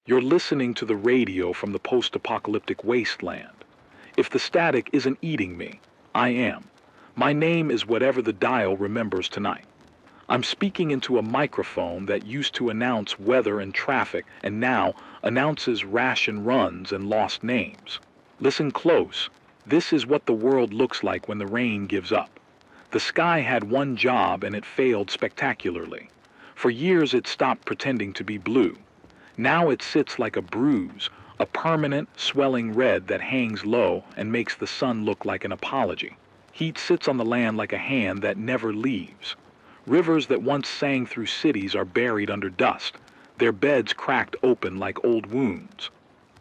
You're listening to the radio from the post-apocalyptic wasteland. If the static isn't eating me, I am. My name is whatever the dial remembers tonight. I'm speaking into a microphone that used to announce weather and traffic and now announces ration runs and lost names. Listen close. This is what the world looks like when the rain gives up. The sky had one job and it failed spectacularly. For years it stopped pretending to be blue. Now it sits like a bruise, a permanent, swelling red that hangs low and makes the sun look like an apology. Heat sits on the land like a hand that never leaves. Rivers that once sang through cities are buried under dust, their beds cracked open like old wounds.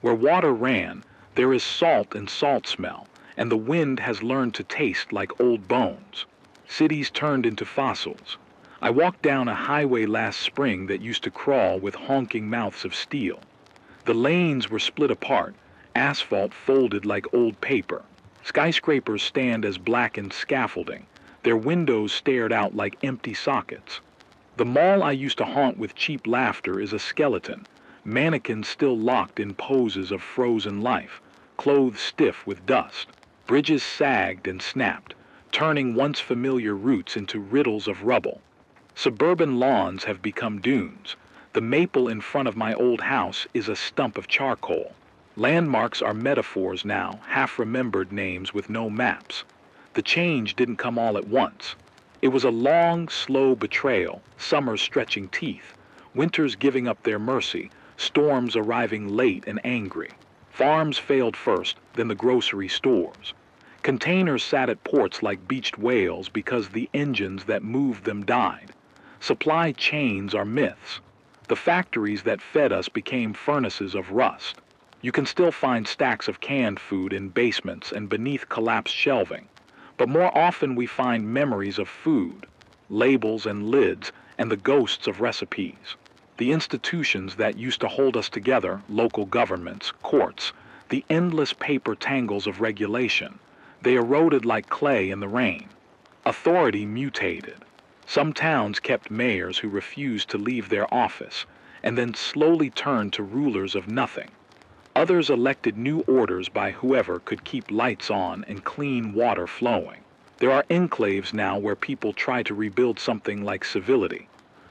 Where water ran, there is salt and salt smell, and the wind has learned to taste like old bones. Cities turned into fossils. I walked down a highway last spring that used to crawl with honking mouths of steel. The lanes were split apart, asphalt folded like old paper. Skyscrapers stand as blackened scaffolding. Their windows stared out like empty sockets. The mall I used to haunt with cheap laughter is a skeleton, mannequins still locked in poses of frozen life, clothes stiff with dust. Bridges sagged and snapped, turning once familiar routes into riddles of rubble. Suburban lawns have become dunes. The maple in front of my old house is a stump of charcoal. Landmarks are metaphors now, half-remembered names with no maps. The change didn't come all at once. It was a long, slow betrayal, summers stretching teeth, winters giving up their mercy, storms arriving late and angry. Farms failed first, then the grocery stores. Containers sat at ports like beached whales because the engines that moved them died. Supply chains are myths. The factories that fed us became furnaces of rust. You can still find stacks of canned food in basements and beneath collapsed shelving. But more often we find memories of food, labels and lids, and the ghosts of recipes. The institutions that used to hold us together, local governments, courts, the endless paper tangles of regulation, they eroded like clay in the rain. Authority mutated. Some towns kept mayors who refused to leave their office, and then slowly turned to rulers of nothing. Others elected new orders by whoever could keep lights on and clean water flowing. There are enclaves now where people try to rebuild something like civility.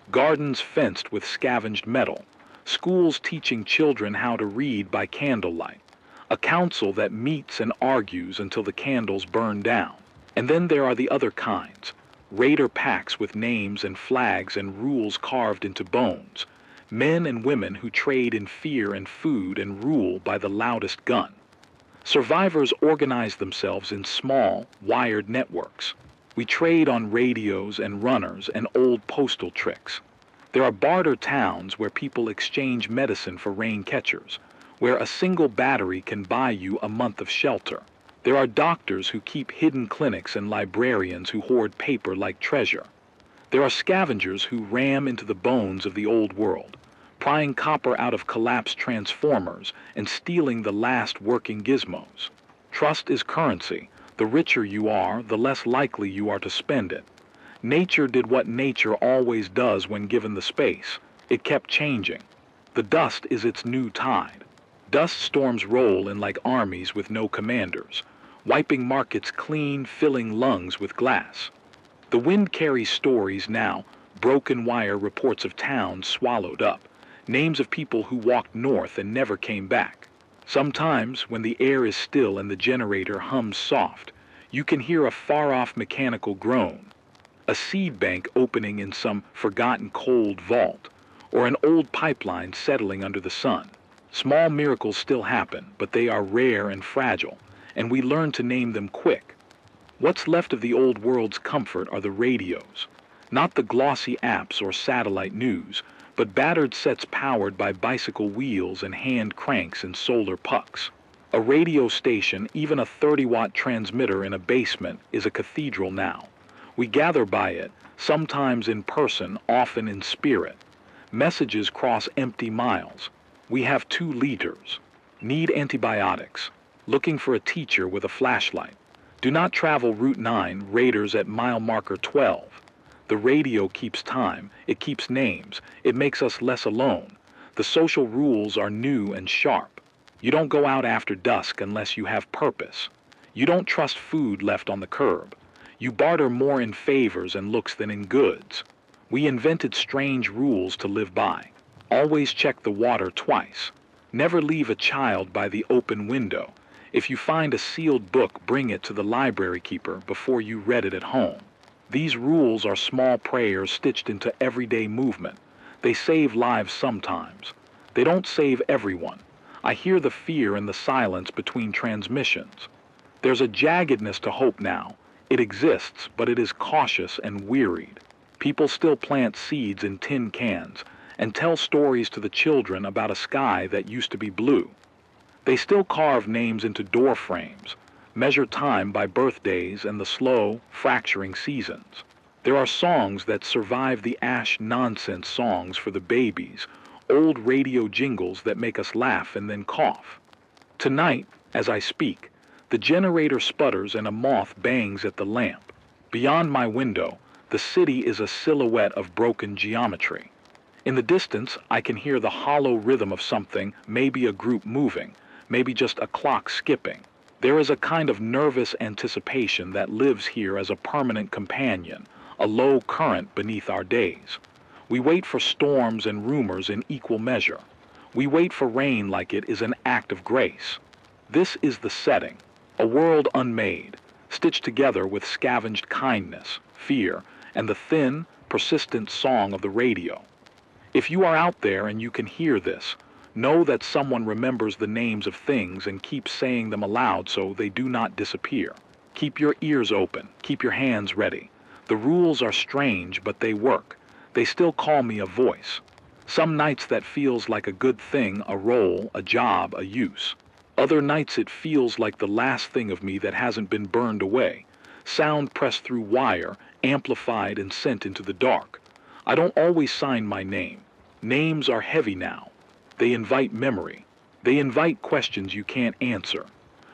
Gardens fenced with scavenged metal. Schools teaching children how to read by candlelight. A council that meets and argues until the candles burn down. And then there are the other kinds. Raider packs with names and flags and rules carved into bones. Men and women who trade in fear and food and rule by the loudest gun. Survivors organize themselves in small, wired networks. We trade on radios and runners and old postal tricks. There are barter towns where people exchange medicine for rain catchers, where a single battery can buy you a month of shelter. There are doctors who keep hidden clinics and librarians who hoard paper like treasure. There are scavengers who ram into the bones of the old world, prying copper out of collapsed transformers and stealing the last working gizmos. Trust is currency. The richer you are, the less likely you are to spend it. Nature did what nature always does when given the space. It kept changing. The dust is its new tide. Dust storms roll in like armies with no commanders, wiping markets clean, filling lungs with glass. The wind carries stories now, broken wire reports of towns swallowed up, names of people who walked north and never came back. Sometimes, when the air is still and the generator hums soft, you can hear a far-off mechanical groan, a seed bank opening in some forgotten cold vault, or an old pipeline settling under the sun. Small miracles still happen, but they are rare and fragile, and we learn to name them quick. What's left of the old world's comfort are the radios, not the glossy apps or satellite news, but battered sets powered by bicycle wheels and hand cranks and solar pucks. A radio station, even a 30-watt transmitter in a basement, is a cathedral now. We gather by it, sometimes in person, often in spirit. Messages cross empty miles. We have 2 liters. Need antibiotics. Looking for a teacher with a flashlight. Do not travel Route 9, raiders at mile marker 12. The radio keeps time, it keeps names, it makes us less alone. The social rules are new and sharp. You don't go out after dusk unless you have purpose. You don't trust food left on the curb. You barter more in favors and looks than in goods. We invented strange rules to live by. Always check the water twice. Never leave a child by the open window. If you find a sealed book, bring it to the library keeper before you read it at home. These rules are small prayers stitched into everyday movement. They save lives sometimes. They don't save everyone. I hear the fear in the silence between transmissions. There's a jaggedness to hope now. It exists, but it is cautious and wearied. People still plant seeds in tin cans and tell stories to the children about a sky that used to be blue. They still carve names into door frames, measure time by birthdays and the slow, fracturing seasons. There are songs that survive the ash nonsense songs for the babies, old radio jingles that make us laugh and then cough. Tonight, as I speak, the generator sputters and a moth bangs at the lamp. Beyond my window, the city is a silhouette of broken geometry. In the distance, I can hear the hollow rhythm of something, maybe a group moving, maybe just a clock skipping. There is a kind of nervous anticipation that lives here as a permanent companion, a low current beneath our days. We wait for storms and rumors in equal measure. We wait for rain like it is an act of grace. This is the setting, a world unmade, stitched together with scavenged kindness, fear, and the thin, persistent song of the radio. If you are out there and you can hear this, know that someone remembers the names of things and keeps saying them aloud so they do not disappear. Keep your ears open, keep your hands ready. The rules are strange, but they work. They still call me a voice. Some nights that feels like a good thing, a role, a job, a use. Other nights it feels like the last thing of me that hasn't been burned away. Sound pressed through wire, amplified and sent into the dark. I don't always sign my name. Names are heavy now. They invite memory. They invite questions you can't answer.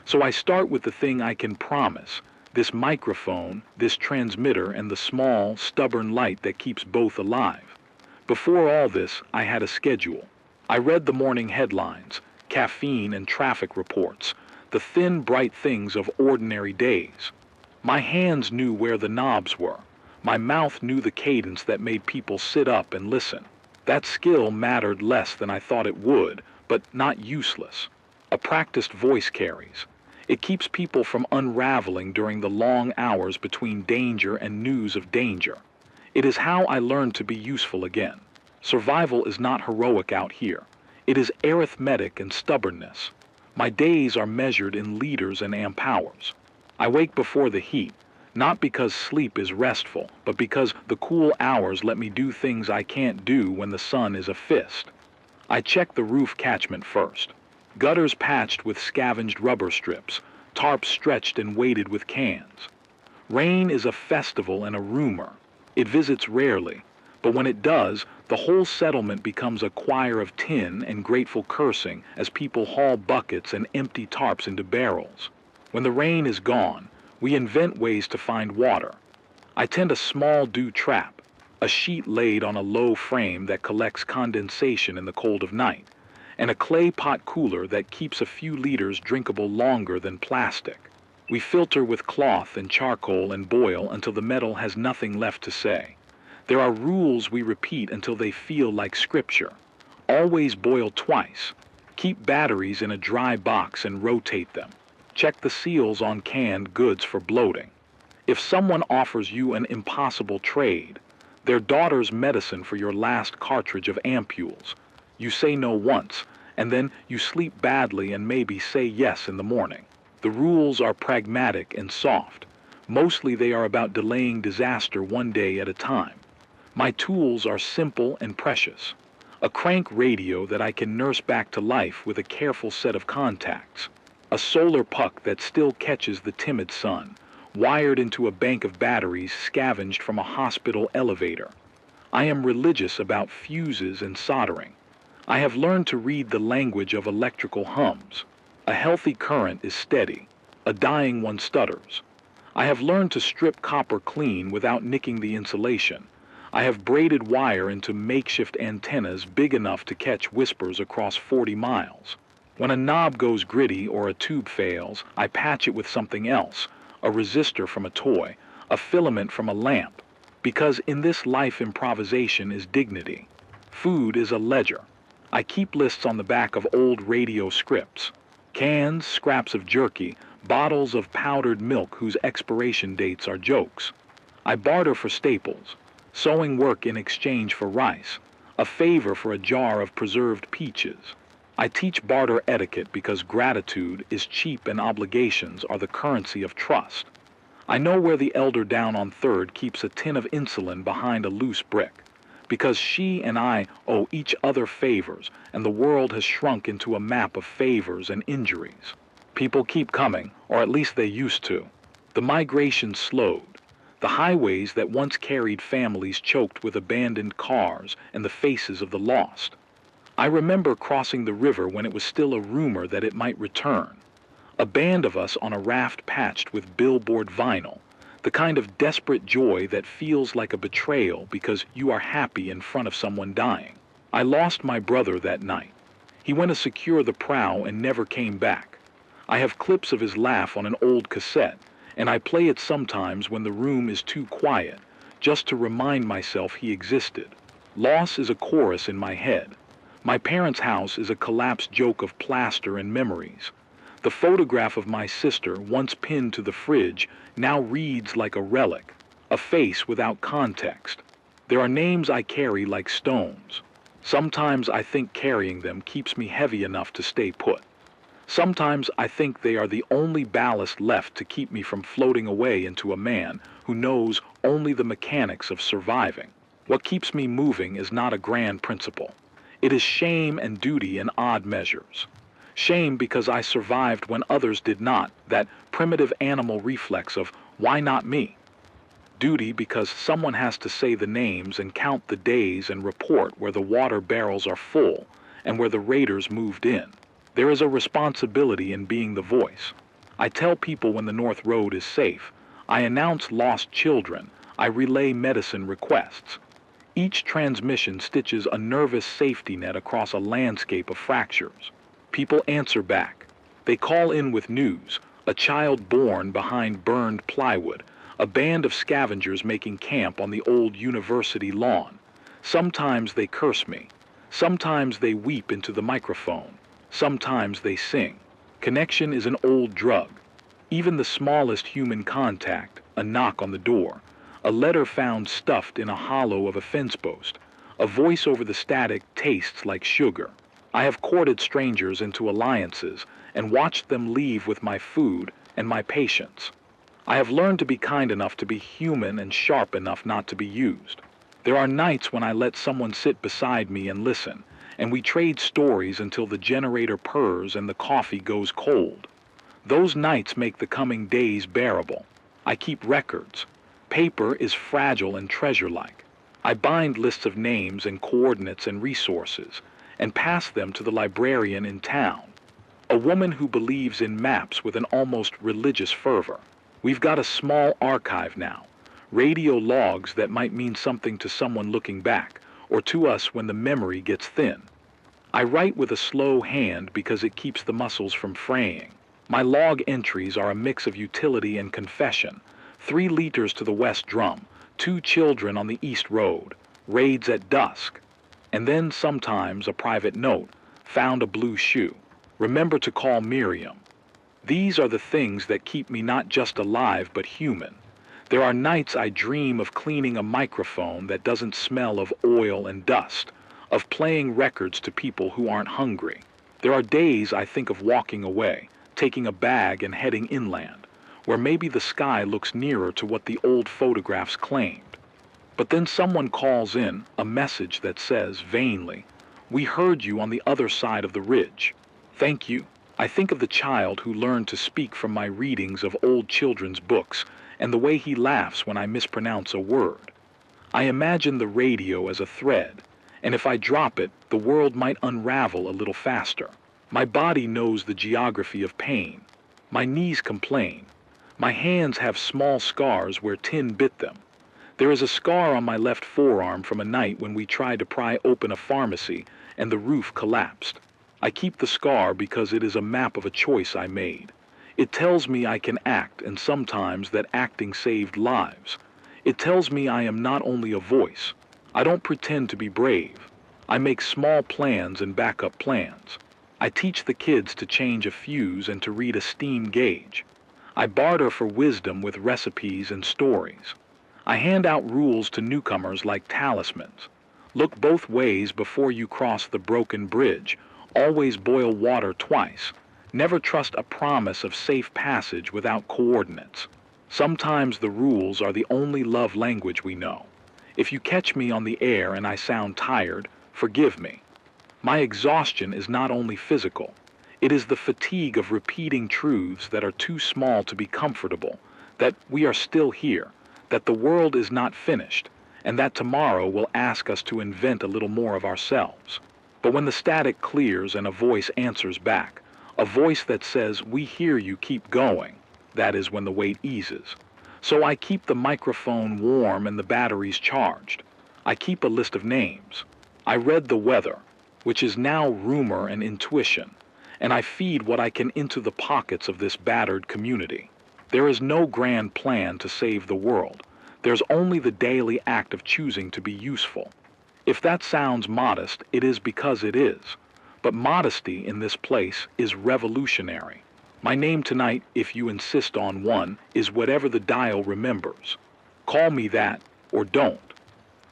So I start with the thing I can promise. This microphone, this transmitter, and the small, stubborn light that keeps both alive. Before all this, I had a schedule. I read the morning headlines, caffeine and traffic reports, the thin, bright things of ordinary days. My hands knew where the knobs were. My mouth knew the cadence that made people sit up and listen. That skill mattered less than I thought it would, but not useless. A practiced voice carries. It keeps people from unraveling during the long hours between danger and news of danger. It is how I learned to be useful again. Survival is not heroic out here. It is arithmetic and stubbornness. My days are measured in liters and amp hours. I wake before the heat, not because sleep is restful, but because the cool hours let me do things I can't do when the sun is a fist. I check the roof catchment first. Gutters patched with scavenged rubber strips, tarps stretched and weighted with cans. Rain is a festival and a rumor. It visits rarely, but when it does, the whole settlement becomes a choir of tin and grateful cursing as people haul buckets and empty tarps into barrels. When the rain is gone, we invent ways to find water. I tend a small dew trap, a sheet laid on a low frame that collects condensation in the cold of night, and a clay pot cooler that keeps a few liters drinkable longer than plastic. We filter with cloth and charcoal and boil until the metal has nothing left to say. There are rules we repeat until they feel like scripture. Always boil twice. Keep batteries in a dry box and rotate them. Check the seals on canned goods for bloating. If someone offers you an impossible trade, their daughter's medicine for your last cartridge of ampules, you say no once, and then you sleep badly and maybe say yes in the morning. The rules are pragmatic and soft. Mostly they are about delaying disaster one day at a time. My tools are simple and precious. A crank radio that I can nurse back to life with a careful set of contacts. A solar puck that still catches the timid sun, wired into a bank of batteries scavenged from a hospital elevator. I am religious about fuses and soldering. I have learned to read the language of electrical hums. A healthy current is steady. A dying one stutters. I have learned to strip copper clean without nicking the insulation. I have braided wire into makeshift antennas big enough to catch whispers across 40 miles. When a knob goes gritty or a tube fails, I patch it with something else, a resistor from a toy, a filament from a lamp, because in this life improvisation is dignity. Food is a ledger. I keep lists on the back of old radio scripts. Cans, scraps of jerky, bottles of powdered milk whose expiration dates are jokes. I barter for staples, sewing work in exchange for rice, a favor for a jar of preserved peaches. I teach barter etiquette because gratitude is cheap and obligations are the currency of trust. I know where the elder down on Third keeps a tin of insulin behind a loose brick, because she and I owe each other favors, and the world has shrunk into a map of favors and injuries. People keep coming, or at least they used to. The migration slowed. The highways that once carried families choked with abandoned cars and the faces of the lost. I remember crossing the river when it was still a rumor that it might return. A band of us on a raft patched with billboard vinyl, the kind of desperate joy that feels like a betrayal because you are happy in front of someone dying. I lost my brother that night. He went to secure the prow and never came back. I have clips of his laugh on an old cassette, and I play it sometimes when the room is too quiet, just to remind myself he existed. Loss is a chorus in my head. My parents' house is a collapsed joke of plaster and memories. The photograph of my sister, once pinned to the fridge, now reads like a relic, a face without context. There are names I carry like stones. Sometimes I think carrying them keeps me heavy enough to stay put. Sometimes I think they are the only ballast left to keep me from floating away into a man who knows only the mechanics of surviving. What keeps me moving is not a grand principle. It is shame and duty in odd measures. Shame because I survived when others did not, that primitive animal reflex of, why not me? Duty because someone has to say the names and count the days and report where the water barrels are full and where the raiders moved in. There is a responsibility in being the voice. I tell people when the North Road is safe. I announce lost children. I relay medicine requests. Each transmission stitches a nervous safety net across a landscape of fractures. People answer back. They call in with news, a child born behind burned plywood, a band of scavengers making camp on the old university lawn. Sometimes they curse me. Sometimes they weep into the microphone. Sometimes they sing. Connection is an old drug. Even the smallest human contact, a knock on the door, a letter found stuffed in a hollow of a fence post, a voice over the static tastes like sugar. I have courted strangers into alliances and watched them leave with my food and my patience. I have learned to be kind enough to be human and sharp enough not to be used. There are nights when I let someone sit beside me and listen, and we trade stories until the generator purrs and the coffee goes cold. Those nights make the coming days bearable. I keep records. Paper is fragile and treasure-like. I bind lists of names and coordinates and resources, and pass them to the librarian in town, a woman who believes in maps with an almost religious fervor. We've got a small archive now, radio logs that might mean something to someone looking back, or to us when the memory gets thin. I write with a slow hand because it keeps the muscles from fraying. My log entries are a mix of utility and confession. 3 liters to the West Drum, 2 children on the East Road, raids at dusk, and then sometimes a private note, found a blue shoe. Remember to call Miriam. These are the things that keep me not just alive but human. There are nights I dream of cleaning a microphone that doesn't smell of oil and dust, of playing records to people who aren't hungry. There are days I think of walking away, taking a bag and heading inland, where maybe the sky looks nearer to what the old photographs claimed. But then someone calls in a message that says, vainly, "We heard you on the other side of the ridge. Thank you." I think of the child who learned to speak from my readings of old children's books and the way he laughs when I mispronounce a word. I imagine the radio as a thread, and if I drop it, the world might unravel a little faster. My body knows the geography of pain. My knees complain. My hands have small scars where tin bit them. There is a scar on my left forearm from a night when we tried to pry open a pharmacy and the roof collapsed. I keep the scar because it is a map of a choice I made. It tells me I can act, and sometimes that acting saved lives. It tells me I am not only a voice. I don't pretend to be brave. I make small plans and backup plans. I teach the kids to change a fuse and to read a steam gauge. I barter for wisdom with recipes and stories. I hand out rules to newcomers like talismans. Look both ways before you cross the broken bridge. Always boil water twice. Never trust a promise of safe passage without coordinates. Sometimes the rules are the only love language we know. If you catch me on the air and I sound tired, forgive me. My exhaustion is not only physical. It is the fatigue of repeating truths that are too small to be comfortable, that we are still here, that the world is not finished, and that tomorrow will ask us to invent a little more of ourselves. But when the static clears and a voice answers back, a voice that says, "We hear you, keep going," that is when the weight eases. So I keep the microphone warm and the batteries charged. I keep a list of names. I read the weather, which is now rumor and intuition, and I feed what I can into the pockets of this battered community. There is no grand plan to save the world. There's only the daily act of choosing to be useful. If that sounds modest, it is because it is. But modesty in this place is revolutionary. My name tonight, if you insist on one, is whatever the dial remembers. Call me that, or don't.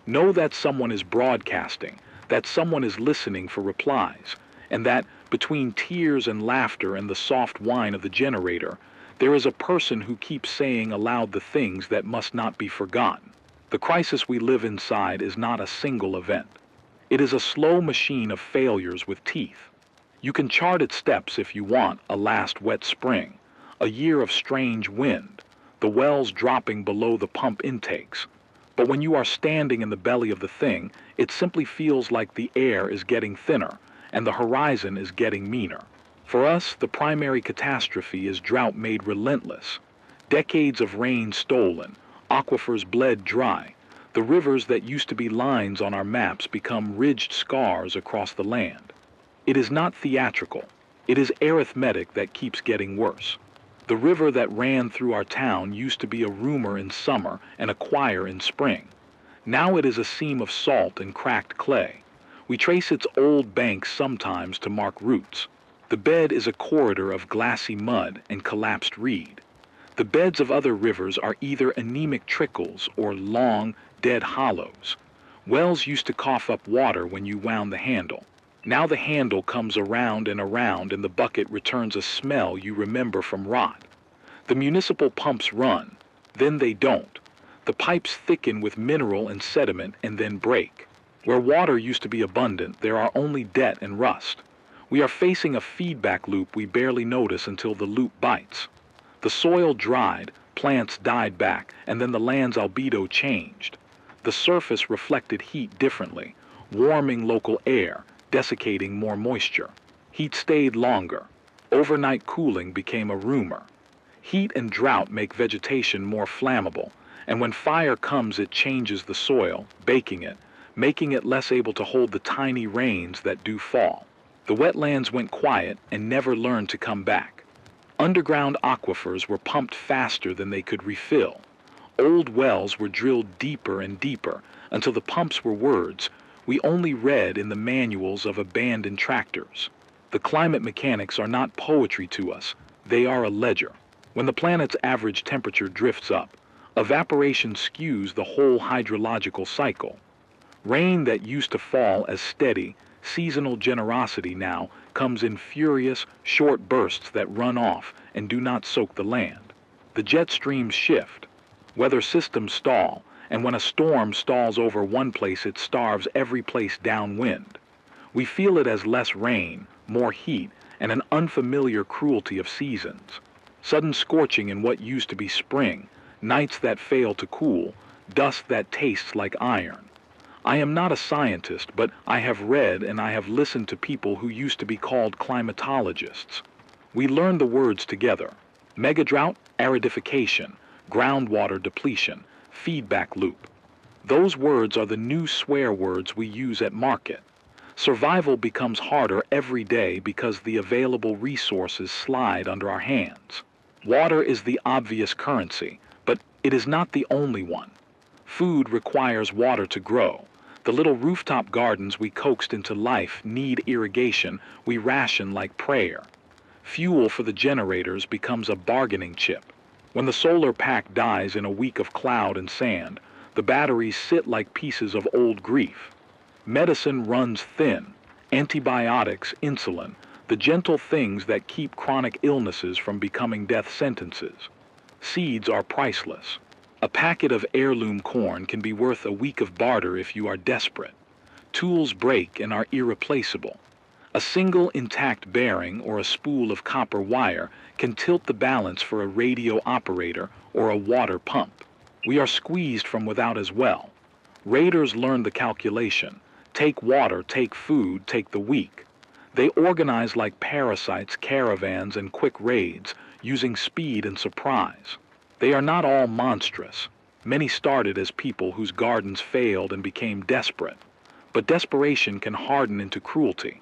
Know that someone is broadcasting, that someone is listening for replies, and that, between tears and laughter and the soft whine of the generator, there is a person who keeps saying aloud the things that must not be forgotten. The crisis we live inside is not a single event. It is a slow machine of failures with teeth. You can chart its steps if you want: a last wet spring, a year of strange wind, the wells dropping below the pump intakes. But when you are standing in the belly of the thing, it simply feels like the air is getting thinner and the horizon is getting meaner. For us, the primary catastrophe is drought made relentless. Decades of rain stolen, aquifers bled dry. The rivers that used to be lines on our maps become ridged scars across the land. It is not theatrical. It is arithmetic that keeps getting worse. The river that ran through our town used to be a rumor in summer and a choir in spring. Now it is a seam of salt and cracked clay. We trace its old banks sometimes to mark routes. The bed is a corridor of glassy mud and collapsed reed. The beds of other rivers are either anemic trickles or long, dead hollows. Wells used to cough up water when you wound the handle. Now the handle comes around and the bucket returns a smell you remember from rot. The municipal pumps run, then they don't. The pipes thicken with mineral and sediment and then break. Where water used to be abundant, there are only debt and rust. We are facing a feedback loop we barely notice until the loop bites. The soil dried, plants died back, and then the land's albedo changed. The surface reflected heat differently, warming local air, desiccating more moisture. Heat stayed longer. Overnight cooling became a rumor. Heat and drought make vegetation more flammable, and when fire comes it changes the soil, baking it, making it less able to hold the tiny rains that do fall. The wetlands went quiet and never learned to come back. Underground aquifers were pumped faster than they could refill. Old wells were drilled deeper and deeper until the pumps were words we only read in the manuals of abandoned tractors. The climate mechanics are not poetry to us, they are a ledger. When the planet's average temperature drifts up, evaporation skews the whole hydrological cycle. Rain that used to fall as steady, seasonal generosity now comes in furious, short bursts that run off and do not soak the land. The jet streams shift. Weather systems stall, and when a storm stalls over one place, it starves every place downwind. We feel it as less rain, more heat, and an unfamiliar cruelty of seasons. Sudden scorching in what used to be spring, nights that fail to cool, dust that tastes like iron. I am not a scientist, but I have read and I have listened to people who used to be called climatologists. We learned the words together: megadrought, aridification, groundwater depletion, feedback loop. Those words are the new swear words we use at market. Survival becomes harder every day because the available resources slide under our hands. Water is the obvious currency, but it is not the only one. Food requires water to grow. The little rooftop gardens we coaxed into life need irrigation we ration like prayer. Fuel for the generators becomes a bargaining chip. When the solar pack dies in a week of cloud and sand, the batteries sit like pieces of old grief. Medicine runs thin. Antibiotics, insulin, the gentle things that keep chronic illnesses from becoming death sentences. Seeds are priceless. A packet of heirloom corn can be worth a week of barter if you are desperate. Tools break and are irreplaceable. A single intact bearing or a spool of copper wire can tilt the balance for a radio operator or a water pump. We are squeezed from without as well. Raiders learn the calculation. Take water, take food, take the weak. They organize like parasites, caravans, and quick raids, using speed and surprise. They are not all monstrous. Many started as people whose gardens failed and became desperate. But desperation can harden into cruelty.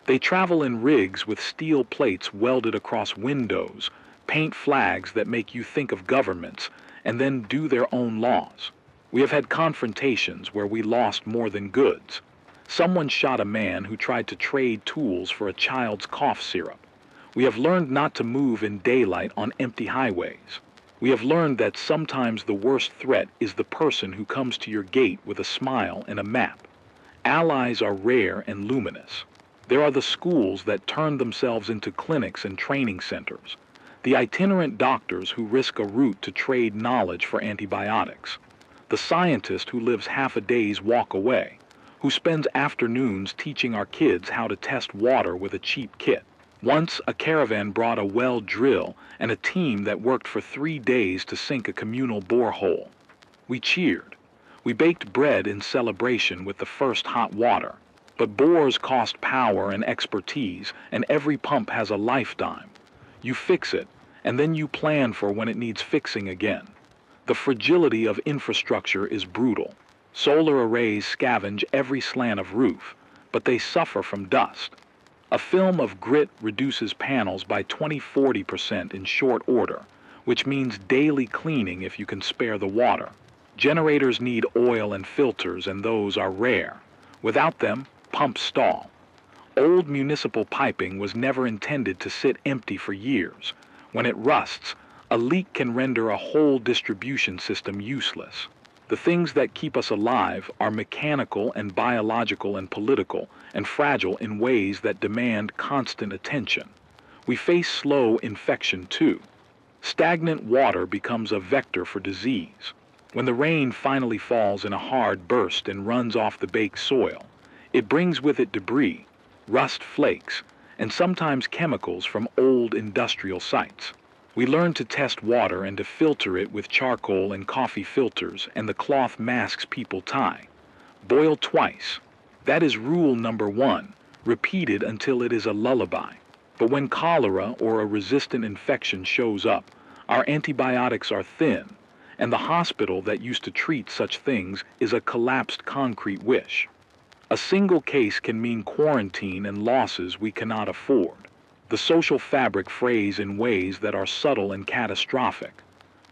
They travel in rigs with steel plates welded across windows, paint flags that make you think of governments, and then do their own laws. We have had confrontations where we lost more than goods. Someone shot a man who tried to trade tools for a child's cough syrup. We have learned not to move in daylight on empty highways. We have learned that sometimes the worst threat is the person who comes to your gate with a smile and a map. Allies are rare and luminous. There are the schools that turn themselves into clinics and training centers. The itinerant doctors who risk a route to trade knowledge for antibiotics. The scientist who lives half a day's walk away, who spends afternoons teaching our kids how to test water with a cheap kit. Once a caravan brought a well drill and a team that worked for 3 days to sink a communal borehole. We cheered. We baked bread in celebration with the first hot water. But bores cost power and expertise, and every pump has a lifetime. You fix it, and then you plan for when it needs fixing again. The fragility of infrastructure is brutal. Solar arrays scavenge every slant of roof, but they suffer from dust. A film of grit reduces panels by 20–40% in short order, which means daily cleaning if you can spare the water. Generators need oil and filters, and those are rare. Without them, pumps stall. Old municipal piping was never intended to sit empty for years. When it rusts, a leak can render a whole distribution system useless. The things that keep us alive are mechanical and biological and political and fragile in ways that demand constant attention. We face slow infection too. Stagnant water becomes a vector for disease. When the rain finally falls in a hard burst and runs off the baked soil, it brings with it debris, rust flakes, and sometimes chemicals from old industrial sites. We learn to test water and to filter it with charcoal and coffee filters and the cloth masks people tie. Boil twice. That is rule number 1, repeated until it is a lullaby. But when cholera or a resistant infection shows up, our antibiotics are thin, and the hospital that used to treat such things is a collapsed concrete wish. A single case can mean quarantine and losses we cannot afford. The social fabric frays in ways that are subtle and catastrophic.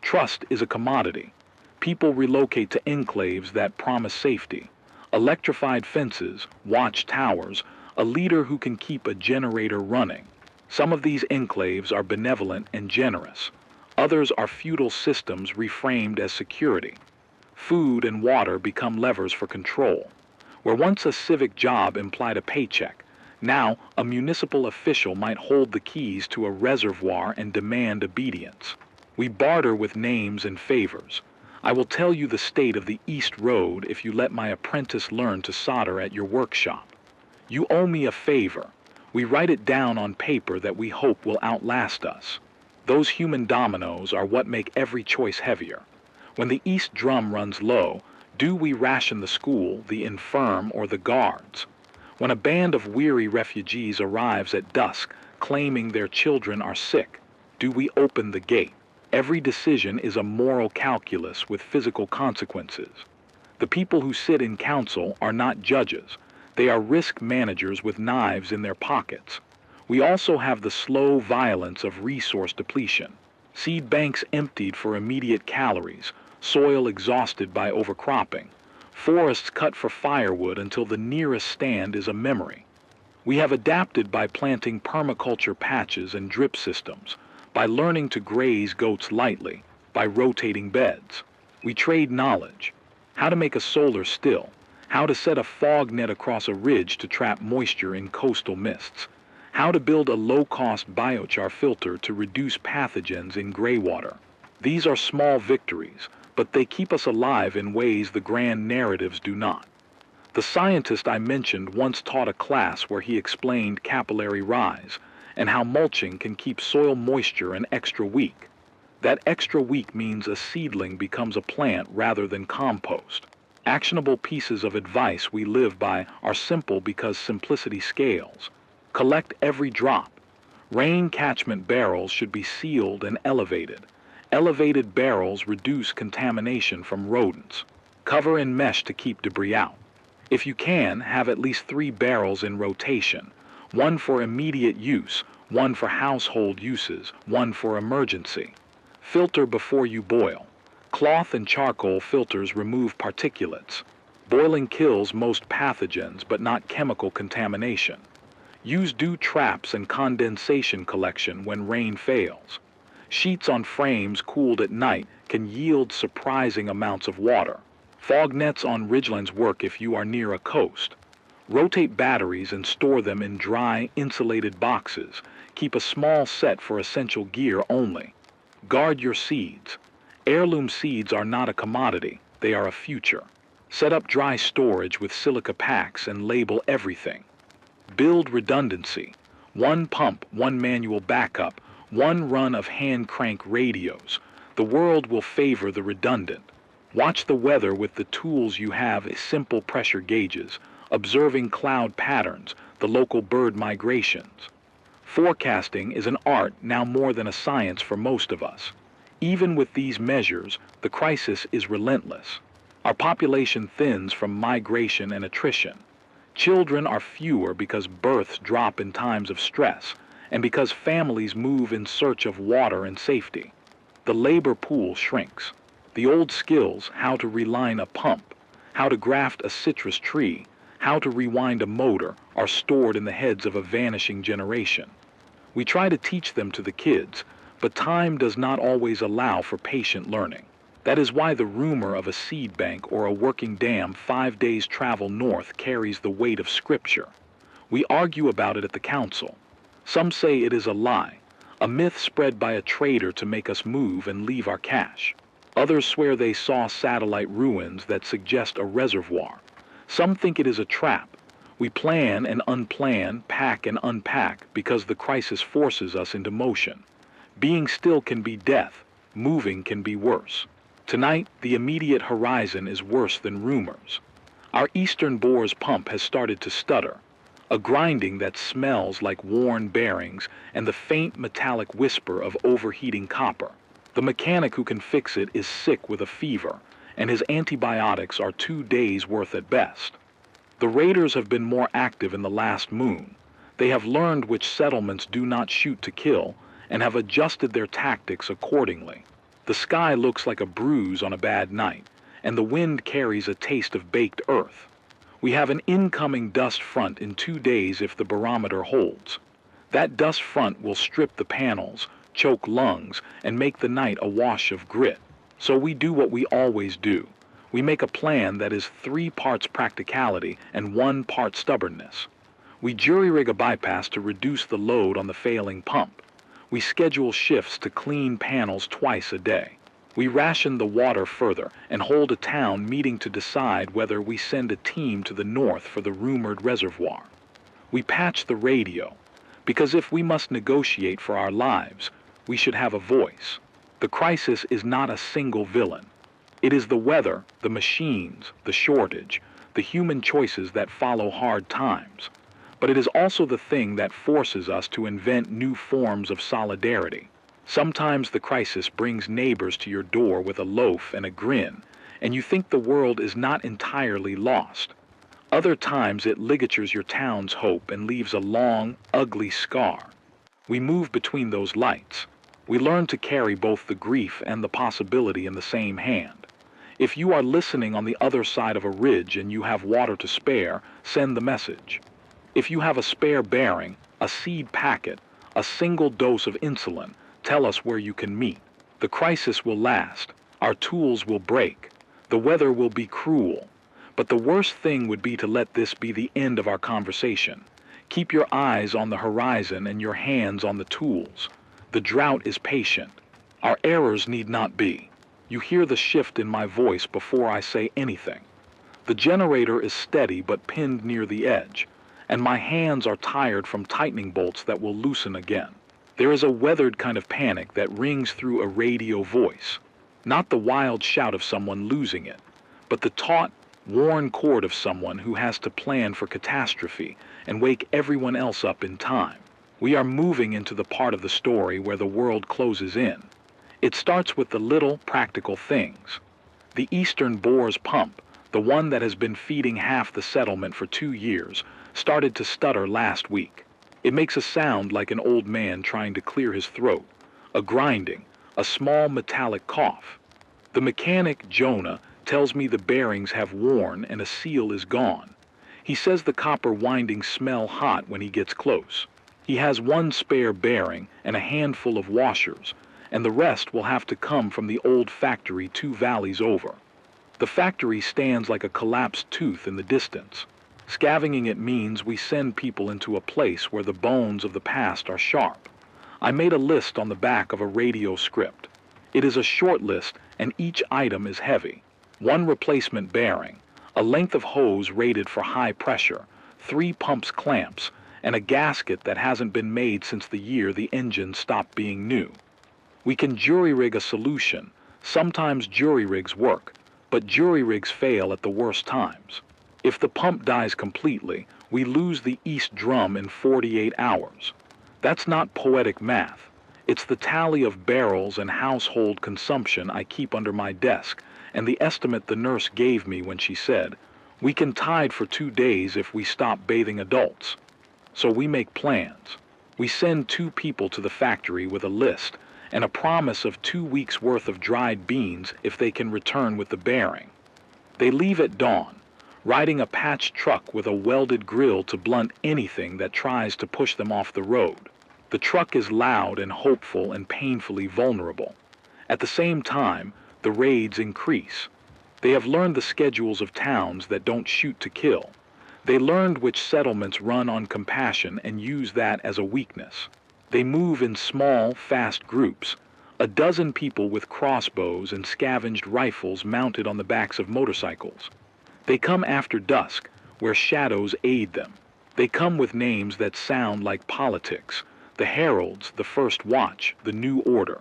Trust is a commodity. People relocate to enclaves that promise safety. Electrified fences, watch towers, a leader who can keep a generator running. Some of these enclaves are benevolent and generous. Others are feudal systems reframed as security. Food and water become levers for control. Where once a civic job implied a paycheck, now a municipal official might hold the keys to a reservoir and demand obedience. We barter with names and favors. I will tell you the state of the East Road if you let my apprentice learn to solder at your workshop. You owe me a favor. We write it down on paper that we hope will outlast us. Those human dominoes are what make every choice heavier. When the East drum runs low, do we ration the school, the infirm, or the guards? When a band of weary refugees arrives at dusk, claiming their children are sick, do we open the gate? Every decision is a moral calculus with physical consequences. The people who sit in council are not judges. They are risk managers with knives in their pockets. We also have the slow violence of resource depletion. Seed banks emptied for immediate calories, soil exhausted by overcropping, forests cut for firewood until the nearest stand is a memory. We have adapted by planting permaculture patches and drip systems, by learning to graze goats lightly, by rotating beds. We trade knowledge: how to make a solar still, how to set a fog net across a ridge to trap moisture in coastal mists, how to build a low-cost biochar filter to reduce pathogens in gray water. These are small victories, but they keep us alive in ways the grand narratives do not. The scientist I mentioned once taught a class where he explained capillary rise and how mulching can keep soil moisture an extra week. That extra week means a seedling becomes a plant rather than compost. Actionable pieces of advice we live by are simple because simplicity scales. Collect every drop. Rain catchment barrels should be sealed and elevated. Elevated barrels reduce contamination from rodents. Cover in mesh to keep debris out. If you can, have at least 3 barrels in rotation. 1 for immediate use, 1 for household uses, 1 for emergency. Filter before you boil. Cloth and charcoal filters remove particulates. Boiling kills most pathogens but not chemical contamination. Use dew traps and condensation collection when rain fails. Sheets on frames cooled at night can yield surprising amounts of water. Fog nets on ridgelands work if you are near a coast. Rotate batteries and store them in dry, insulated boxes. Keep a small set for essential gear only. Guard your seeds. Heirloom seeds are not a commodity, they are a future. Set up dry storage with silica packs and label everything. Build redundancy. 1 pump, 1 manual backup, 1 run of hand crank radios. The world will favor the redundant. Watch the weather with the tools you have: simple pressure gauges, observing cloud patterns, the local bird migrations. Forecasting is an art now more than a science for most of us. Even with these measures, the crisis is relentless. Our population thins from migration and attrition. Children are fewer because births drop in times of stress, and because families move in search of water and safety. The labor pool shrinks. The old skills, how to reline a pump, how to graft a citrus tree, how to rewind a motor, are stored in the heads of a vanishing generation. We try to teach them to the kids, but time does not always allow for patient learning. That is why the rumor of a seed bank or a working dam 5 days travel north carries the weight of scripture. We argue about it at the council. Some say it is a lie, a myth spread by a trader to make us move and leave our cash. Others swear they saw satellite ruins that suggest a reservoir. Some think it is a trap. We plan and unplan, pack and unpack because the crisis forces us into motion. Being still can be death. Moving can be worse. Tonight, the immediate horizon is worse than rumors. Our eastern bore's pump has started to stutter, a grinding that smells like worn bearings and the faint metallic whisper of overheating copper. The mechanic who can fix it is sick with a fever, and his antibiotics are 2 days' worth at best. The raiders have been more active in the last moon. They have learned which settlements do not shoot to kill and have adjusted their tactics accordingly. The sky looks like a bruise on a bad night, and the wind carries a taste of baked earth. We have an incoming dust front in 2 days if the barometer holds. That dust front will strip the panels, choke lungs, and make the night a wash of grit. So we do what we always do. We make a plan that is 3 parts practicality and 1 part stubbornness. We jury-rig a bypass to reduce the load on the failing pump. We schedule shifts to clean panels twice a day. We ration the water further and hold a town meeting to decide whether we send a team to the north for the rumored reservoir. We patch the radio, because if we must negotiate for our lives, we should have a voice. The crisis is not a single villain. It is the weather, the machines, the shortage, the human choices that follow hard times. But it is also the thing that forces us to invent new forms of solidarity. Sometimes the crisis brings neighbors to your door with a loaf and a grin, and you think the world is not entirely lost. Other times it ligatures your town's hope and leaves a long, ugly scar. We move between those lights. We learn to carry both the grief and the possibility in the same hand. If you are listening on the other side of a ridge and you have water to spare, send the message. If you have a spare bearing, a seed packet, a single dose of insulin, tell us where you can meet. The crisis will last. Our tools will break. The weather will be cruel. But the worst thing would be to let this be the end of our conversation. Keep your eyes on the horizon and your hands on the tools. The drought is patient. Our errors need not be. You hear the shift in my voice before I say anything. The generator is steady but pinned near the edge, and my hands are tired from tightening bolts that will loosen again. There is a weathered kind of panic that rings through a radio voice. Not the wild shout of someone losing it, but the taut, worn chord of someone who has to plan for catastrophe and wake everyone else up in time. We are moving into the part of the story where the world closes in. It starts with the little, practical things. The Eastern Boar's pump, the one that has been feeding half the settlement for 2 years, started to stutter last week. It makes a sound like an old man trying to clear his throat, a grinding, a small metallic cough. The mechanic, Jonah, tells me the bearings have worn and a seal is gone. He says the copper windings smell hot when he gets close. He has one spare bearing and a handful of washers, and the rest will have to come from the old factory 2 valleys over. The factory stands like a collapsed tooth in the distance. Scavenging it means we send people into a place where the bones of the past are sharp. I made a list on the back of a radio script. It is a short list and each item is heavy. 1 replacement bearing, a length of hose rated for high pressure, 3 pumps clamps, and a gasket that hasn't been made since the year the engine stopped being new. We can jury-rig a solution. Sometimes jury-rigs work, but jury-rigs fail at the worst times. If the pump dies completely, we lose the east drum in 48 hours. That's not poetic math. It's the tally of barrels and household consumption I keep under my desk, and the estimate the nurse gave me when she said, "We can tide for 2 days if we stop bathing adults." So we make plans. We send 2 people to the factory with a list and a promise of 2 weeks' worth of dried beans if they can return with the bearing. They leave at dawn, riding a patched truck with a welded grill to blunt anything that tries to push them off the road. The truck is loud and hopeful and painfully vulnerable. At the same time, the raids increase. They have learned the schedules of towns that don't shoot to kill. They learned which settlements run on compassion and use that as a weakness. They move in small, fast groups, a dozen people with crossbows and scavenged rifles mounted on the backs of motorcycles. They come after dusk, where shadows aid them. They come with names that sound like politics, the Heralds, the First Watch, the New Order.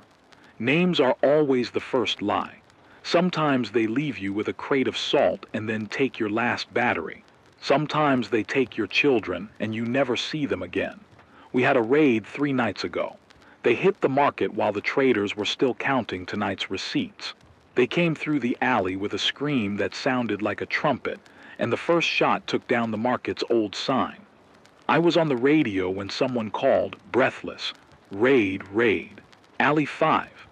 Names are always the first lie. Sometimes they leave you with a crate of salt and then take your last battery. Sometimes they take your children and you never see them again. We had a raid 3 nights ago. They hit the market while the traders were still counting tonight's receipts. They came through the alley with a scream that sounded like a trumpet, and the first shot took down the market's old sign. I was on the radio when someone called, breathless, "Raid, raid. Alley 5.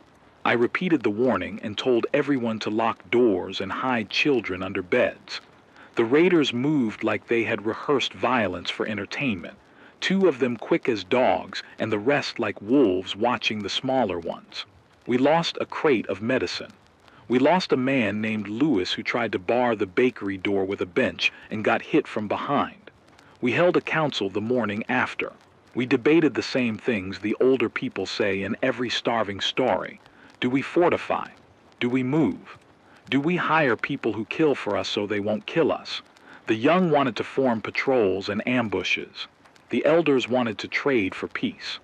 I repeated the warning and told everyone to lock doors and hide children under beds. The raiders moved like they had rehearsed violence for entertainment, 2 of them quick as dogs and the rest like wolves watching the smaller ones. We lost a crate of medicine. We lost a man named Lewis who tried to bar the bakery door with a bench and got hit from behind. We held a council the morning after. We debated the same things the older people say in every starving story. Do we fortify? Do we move? Do we hire people who kill for us so they won't kill us? The young wanted to form patrols and ambushes. The elders wanted to trade for peace.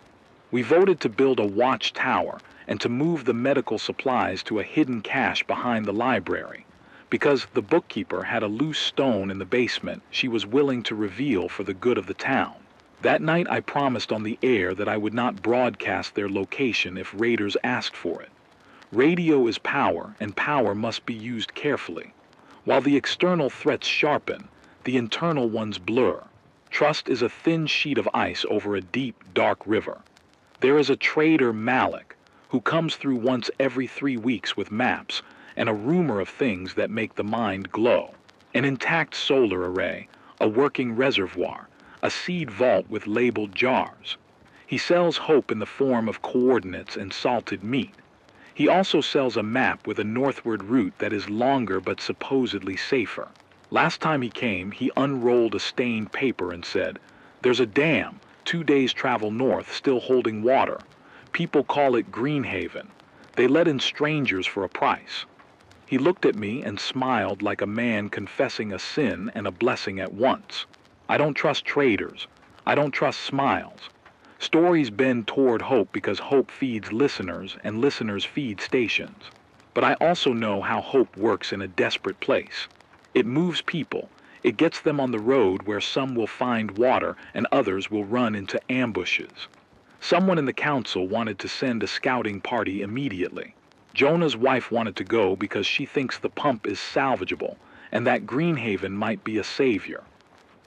We voted to build a watchtower and to move the medical supplies to a hidden cache behind the library. Because the bookkeeper had a loose stone in the basement she was willing to reveal for the good of the town. That night I promised on the air that I would not broadcast their location if raiders asked for it. Radio is power, and power must be used carefully. While the external threats sharpen, the internal ones blur. Trust is a thin sheet of ice over a deep, dark river. There is a trader, Malik, who comes through once every 3 weeks with maps and a rumor of things that make the mind glow. An intact solar array, a working reservoir, a seed vault with labeled jars. He sells hope in the form of coordinates and salted meat. He also sells a map with a northward route that is longer but supposedly safer. Last time he came, he unrolled a stained paper and said, "There's a dam, 2 days travel north, still holding water. People call it Greenhaven. They let in strangers for a price." He looked at me and smiled like a man confessing a sin and a blessing at once. I don't trust traders. I don't trust smiles. Stories bend toward hope because hope feeds listeners and listeners feed stations. But I also know how hope works in a desperate place. It moves people. It gets them on the road where some will find water and others will run into ambushes. Someone in the council wanted to send a scouting party immediately. Jonah's wife wanted to go because she thinks the pump is salvageable and that Greenhaven might be a savior.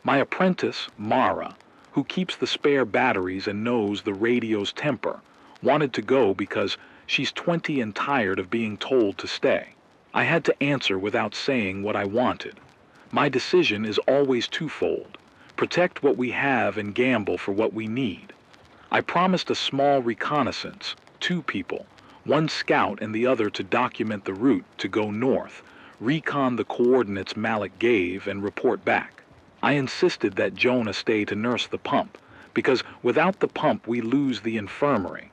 My apprentice, Mara, who keeps the spare batteries and knows the radio's temper, wanted to go because she's 20 and tired of being told to stay. I had to answer without saying what I wanted. My decision is always twofold: protect what we have and gamble for what we need. I promised a small reconnaissance, 2 people, 1 scout and the other to document the route to go north, recon the coordinates Malik gave, and report back. I insisted that Jonah stay to nurse the pump, because without the pump we lose the infirmary.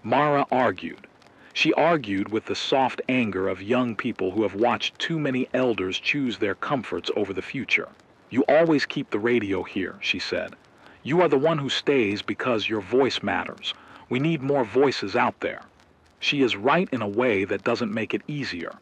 Mara argued. She argued with the soft anger of young people who have watched too many elders choose their comforts over the future. "You always keep the radio here," she said. "You are the one who stays because your voice matters. We need more voices out there." She is right in a way that doesn't make it easier.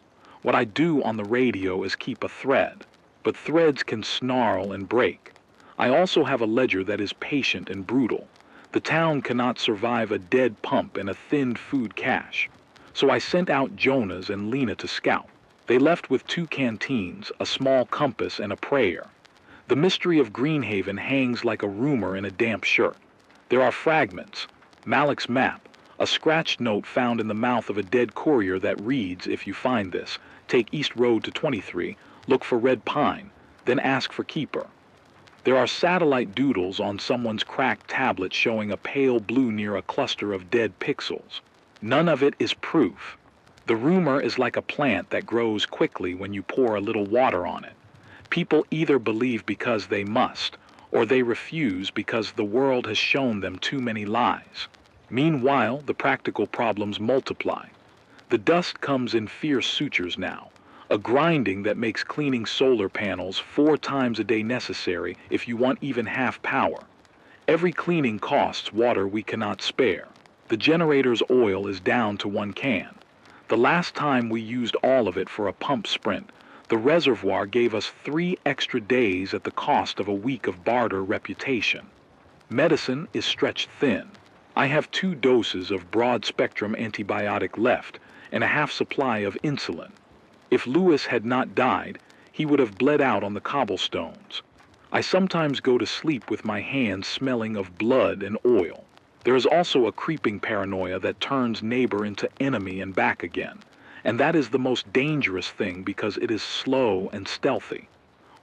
What I do on the radio is keep a thread, but threads can snarl and break. I also have a ledger that is patient and brutal. The town cannot survive a dead pump and a thinned food cache. So I sent out Jonas and Lena to scout. They left with 2 canteens, a small compass, and a prayer. The mystery of Greenhaven hangs like a rumor in a damp shirt. There are fragments, Malik's map, a scratched note found in the mouth of a dead courier that reads, "If you find this, take East Road to 23, look for Red Pine, then ask for Keeper." There are satellite doodles on someone's cracked tablet showing a pale blue near a cluster of dead pixels. None of it is proof. The rumor is like a plant that grows quickly when you pour a little water on it. People either believe because they must, or they refuse because the world has shown them too many lies. Meanwhile, the practical problems multiply. The dust comes in fierce sutures now, a grinding that makes cleaning solar panels 4 times a day necessary if you want even half power. Every cleaning costs water we cannot spare. The generator's oil is down to 1 can. The last time we used all of it for a pump sprint, the reservoir gave us 3 extra days at the cost of a week of barter reputation. Medicine is stretched thin. I have 2 doses of broad-spectrum antibiotic left and a half supply of insulin. If Lewis had not died, he would have bled out on the cobblestones. I sometimes go to sleep with my hands smelling of blood and oil. There is also a creeping paranoia that turns neighbor into enemy and back again, and that is the most dangerous thing because it is slow and stealthy.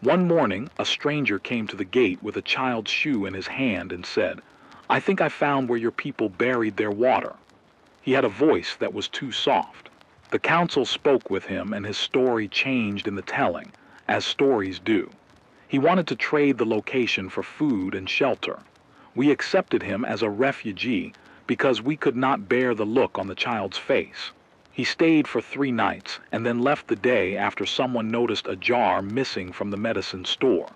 One morning, a stranger came to the gate with a child's shoe in his hand and said, "I think I found where your people buried their water." He had a voice that was too soft. The council spoke with him and his story changed in the telling, as stories do. He wanted to trade the location for food and shelter. We accepted him as a refugee because we could not bear the look on the child's face. He stayed for 3 nights and then left the day after someone noticed a jar missing from the medicine store.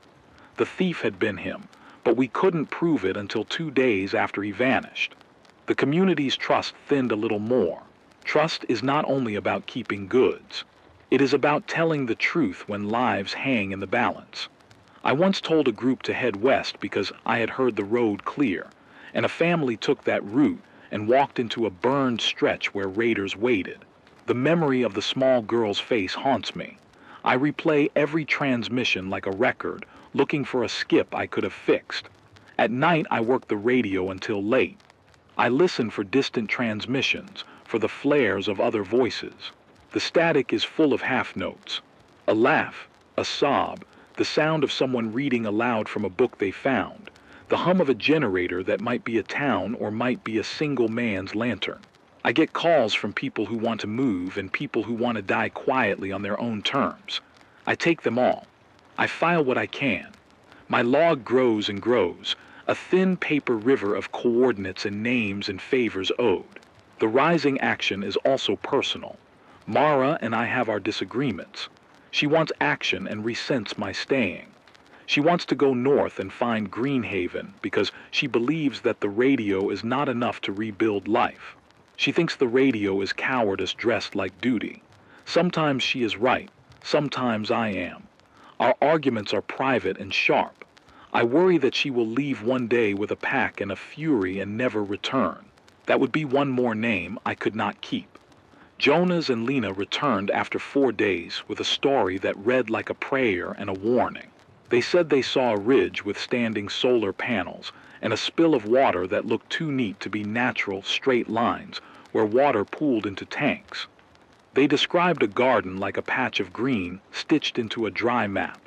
The thief had been him, but we couldn't prove it until 2 days after he vanished. The community's trust thinned a little more. Trust is not only about keeping goods. It is about telling the truth when lives hang in the balance. I once told a group to head west because I had heard the road clear, and a family took that route and walked into a burned stretch where raiders waited. The memory of the small girl's face haunts me. I replay every transmission like a record, looking for a skip I could have fixed. At night I work the radio until late. I listen for distant transmissions, for the flares of other voices. The static is full of half notes. A laugh, a sob, the sound of someone reading aloud from a book they found, the hum of a generator that might be a town or might be a single man's lantern. I get calls from people who want to move and people who want to die quietly on their own terms. I take them all. I file what I can. My log grows and grows, a thin paper river of coordinates and names and favors owed. The rising action is also personal. Mara and I have our disagreements. She wants action and resents my staying. She wants to go north and find Greenhaven because she believes that the radio is not enough to rebuild life. She thinks the radio is cowardice dressed like duty. Sometimes she is right, sometimes I am. Our arguments are private and sharp. I worry that she will leave one day with a pack and a fury and never return. That would be one more name I could not keep. Jonas and Lena returned after 4 days with a story that read like a prayer and a warning. They said they saw a ridge with standing solar panels and a spill of water that looked too neat to be natural straight lines where water pooled into tanks. They described a garden like a patch of green stitched into a dry map,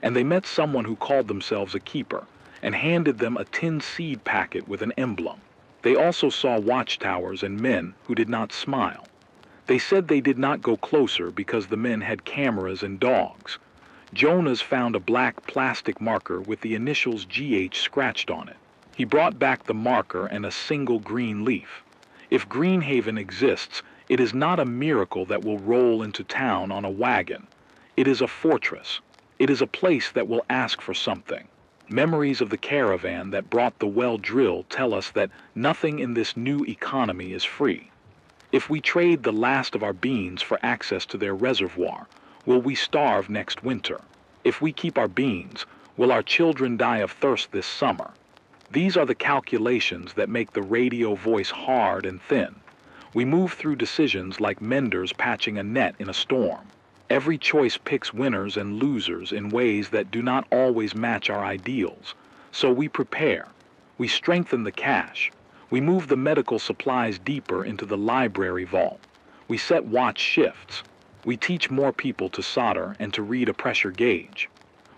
and they met someone who called themselves a keeper and handed them a tin seed packet with an emblem. They also saw watchtowers and men who did not smile. They said they did not go closer because the men had cameras and dogs. Jonas found a black plastic marker with the initials GH scratched on it. He brought back the marker and a single green leaf. If Greenhaven exists, it is not a miracle that will roll into town on a wagon. It is a fortress. It is a place that will ask for something. Memories of the caravan that brought the well drill tell us that nothing in this new economy is free. If we trade the last of our beans for access to their reservoir, will we starve next winter? If we keep our beans, will our children die of thirst this summer? These are the calculations that make the radio voice hard and thin. We move through decisions like menders patching a net in a storm. Every choice picks winners and losers in ways that do not always match our ideals. So we prepare. We strengthen the cache. We move the medical supplies deeper into the library vault. We set watch shifts. We teach more people to solder and to read a pressure gauge.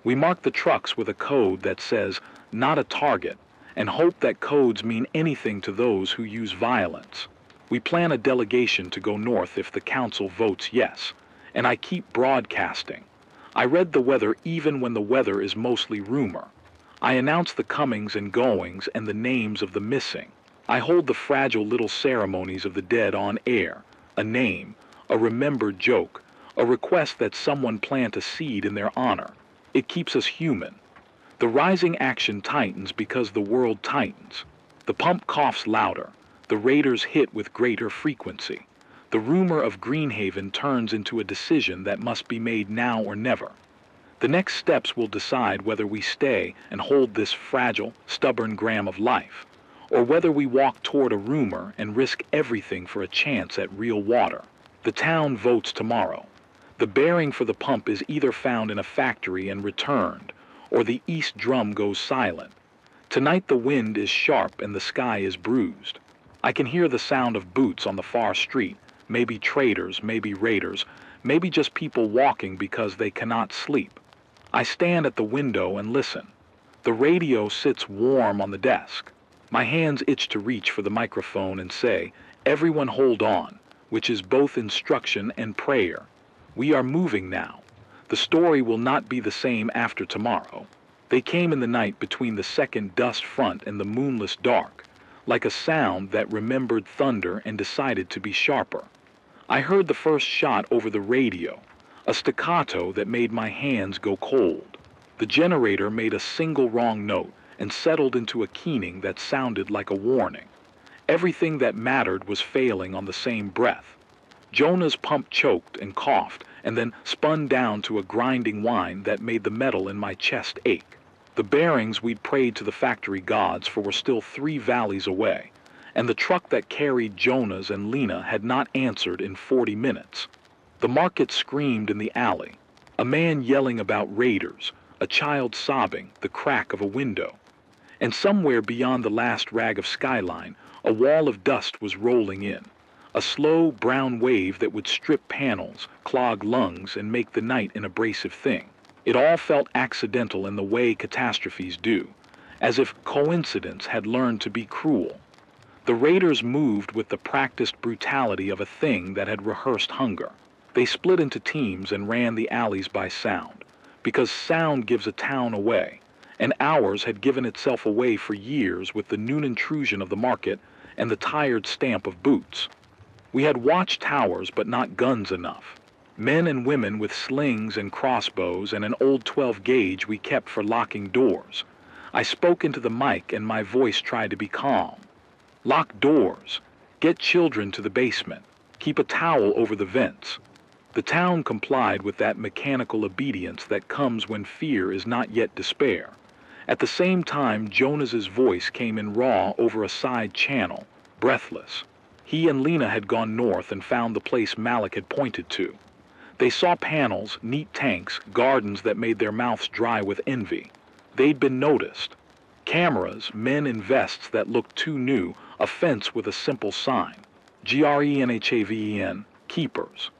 We mark the trucks with a code that says, "Not a target," and hope that codes mean anything to those who use violence. We plan a delegation to go north if the council votes yes, and I keep broadcasting. I read the weather even when the weather is mostly rumor. I announce the comings and goings and the names of the missing. I hold the fragile little ceremonies of the dead on air, a name, a remembered joke, a request that someone plant a seed in their honor. It keeps us human. The rising action tightens because the world tightens. The pump coughs louder. The raiders hit with greater frequency. The rumor of Greenhaven turns into a decision that must be made now or never. The next steps will decide whether we stay and hold this fragile, stubborn gram of life, or whether we walk toward a rumor and risk everything for a chance at real water. The town votes tomorrow. The bearing for the pump is either found in a factory and returned, or the east drum goes silent. Tonight the wind is sharp and the sky is bruised. I can hear the sound of boots on the far street, maybe traders, maybe raiders, maybe just people walking because they cannot sleep. I stand at the window and listen. The radio sits warm on the desk. My hands itch to reach for the microphone and say, "Everyone hold on," which is both instruction and prayer. We are moving now. The story will not be the same after tomorrow. They came in the night between the second dust front and the moonless dark, like a sound that remembered thunder and decided to be sharper. I heard the first shot over the radio, a staccato that made my hands go cold. The generator made a single wrong note and settled into a keening that sounded like a warning. Everything that mattered was failing on the same breath. Jonah's pump choked and coughed and then spun down to a grinding whine that made the metal in my chest ache. The bearings we'd prayed to the factory gods for were still 3 valleys away, and the truck that carried Jonas and Lena had not answered in 40 minutes. The market screamed in the alley, a man yelling about raiders, a child sobbing, the crack of a window. And somewhere beyond the last rag of skyline, a wall of dust was rolling in, a slow brown wave that would strip panels, clog lungs, and make the night an abrasive thing. It all felt accidental in the way catastrophes do, as if coincidence had learned to be cruel. The raiders moved with the practiced brutality of a thing that had rehearsed hunger. They split into teams and ran the alleys by sound, because sound gives a town away, and ours had given itself away for years with the noon intrusion of the market and the tired stamp of boots. We had watchtowers but not guns enough. Men and women with slings and crossbows and an old 12 gauge we kept for locking doors. I spoke into the mic and my voice tried to be calm. Lock doors. Get children to the basement. Keep a towel over the vents. The town complied with that mechanical obedience that comes when fear is not yet despair. At the same time, Jonas's voice came in raw over a side channel, breathless. He and Lena had gone north and found the place Malik had pointed to. They saw panels, neat tanks, gardens that made their mouths dry with envy. They'd been noticed. Cameras, men in vests that looked too new, a fence with a simple sign. GRENHAVEN, keepers.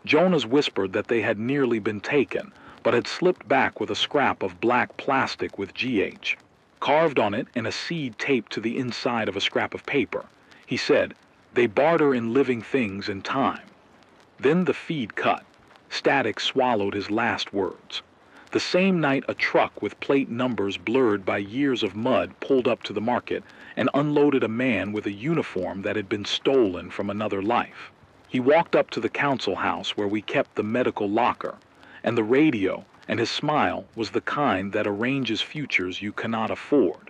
Jonas whispered that they had nearly been taken, but had slipped back with a scrap of black plastic with GH carved on it and a seed taped to the inside of a scrap of paper. He said, "They barter in living things in time." Then the feed cut. Static swallowed his last words. The same night a truck with plate numbers blurred by years of mud pulled up to the market and unloaded a man with a uniform that had been stolen from another life. He walked up to the council house where we kept the medical locker, and the radio, and his smile was the kind that arranges futures you cannot afford.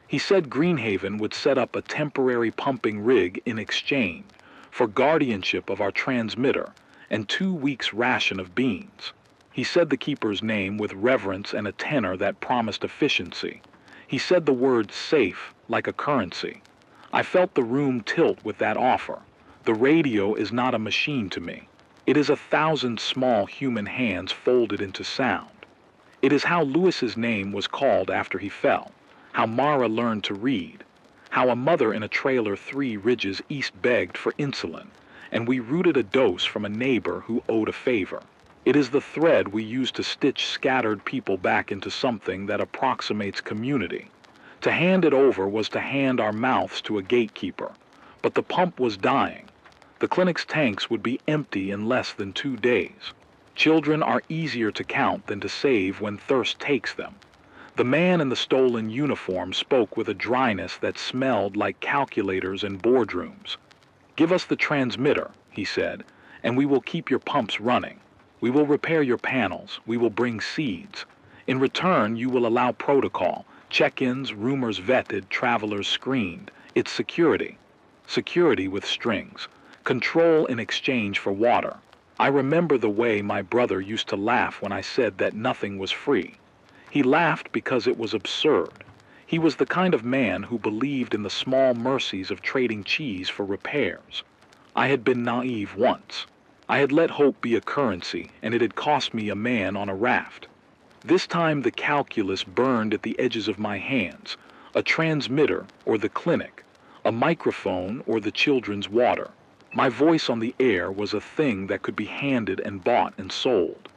He said Greenhaven would set up a temporary pumping rig in exchange for guardianship of our transmitter and 2 weeks' ration of beans. He said the keeper's name with reverence and a tenor that promised efficiency. He said the word safe like a currency. I felt the room tilt with that offer. The radio is not a machine to me. It is 1,000 small human hands folded into sound. It is how Lewis's name was called after he fell, how Mara learned to read, how a mother in a trailer 3 ridges east begged for insulin, and we rooted a dose from a neighbor who owed a favor. It is the thread we use to stitch scattered people back into something that approximates community. To hand it over was to hand our mouths to a gatekeeper, but the pump was dying. The clinic's tanks would be empty in less than 2 days. Children are easier to count than to save when thirst takes them. The man in the stolen uniform spoke with a dryness that smelled like calculators in boardrooms. "Give us the transmitter," he said, "and we will keep your pumps running. We will repair your panels. We will bring seeds. In return, you will allow protocol, check-ins, rumors vetted, travelers screened. It's security. Security with strings. Control in exchange for water." I remember the way my brother used to laugh when I said that nothing was free. He laughed because it was absurd. He was the kind of man who believed in the small mercies of trading cheese for repairs. I had been naive once. I had let hope be a currency, and it had cost me a man on a raft. This time the calculus burned at the edges of my hands, a transmitter or the clinic, a microphone or the children's water. My voice on the air was a thing that could be handed and bought and sold.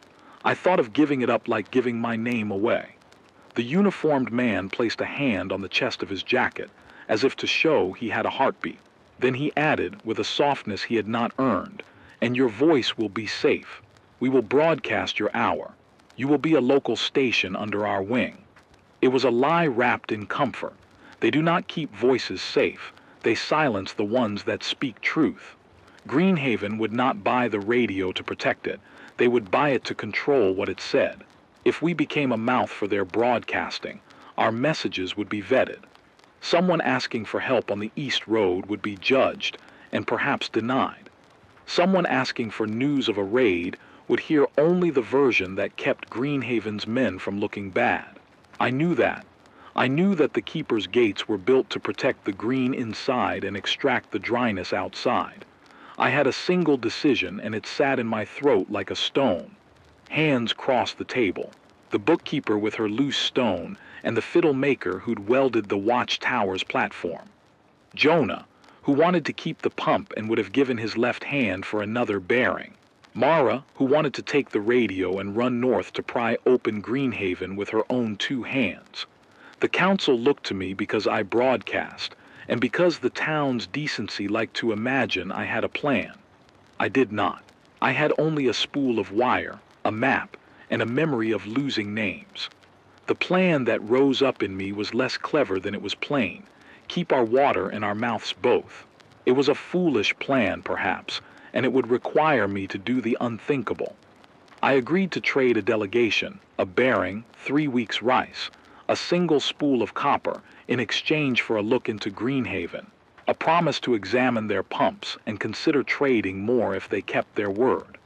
I thought of giving it up like giving my name away. The uniformed man placed a hand on the chest of his jacket, as if to show he had a heartbeat. Then he added, with a softness he had not earned, "And your voice will be safe. We will broadcast your hour. You will be a local station under our wing." It was a lie wrapped in comfort. They do not keep voices safe. They silence the ones that speak truth. Greenhaven would not buy the radio to protect it. They would buy it to control what it said. If we became a mouth for their broadcasting, our messages would be vetted. Someone asking for help on the East Road would be judged and perhaps denied. Someone asking for news of a raid would hear only the version that kept Greenhaven's men from looking bad. I knew that. I knew that the keeper's gates were built to protect the green inside and extract the dryness outside. I had a single decision, and it sat in my throat like a stone. Hands crossed the table. The bookkeeper with her loose stone, and the fiddle maker who'd welded the watchtower's platform. Jonah, who wanted to keep the pump and would have given his left hand for another bearing. Mara, who wanted to take the radio and run north to pry open Greenhaven with her own 2 hands. The council looked to me because I broadcast, and because the town's decency liked to imagine I had a plan. I did not. I had only a spool of wire, a map, and a memory of losing names. The plan that rose up in me was less clever than it was plain. Keep our water in our mouths both. It was a foolish plan, perhaps, and it would require me to do the unthinkable. I agreed to trade a delegation, a bearing, 3 weeks' rice, a single spool of copper in exchange for a look into Greenhaven, a promise to examine their pumps and consider trading more if they kept their word.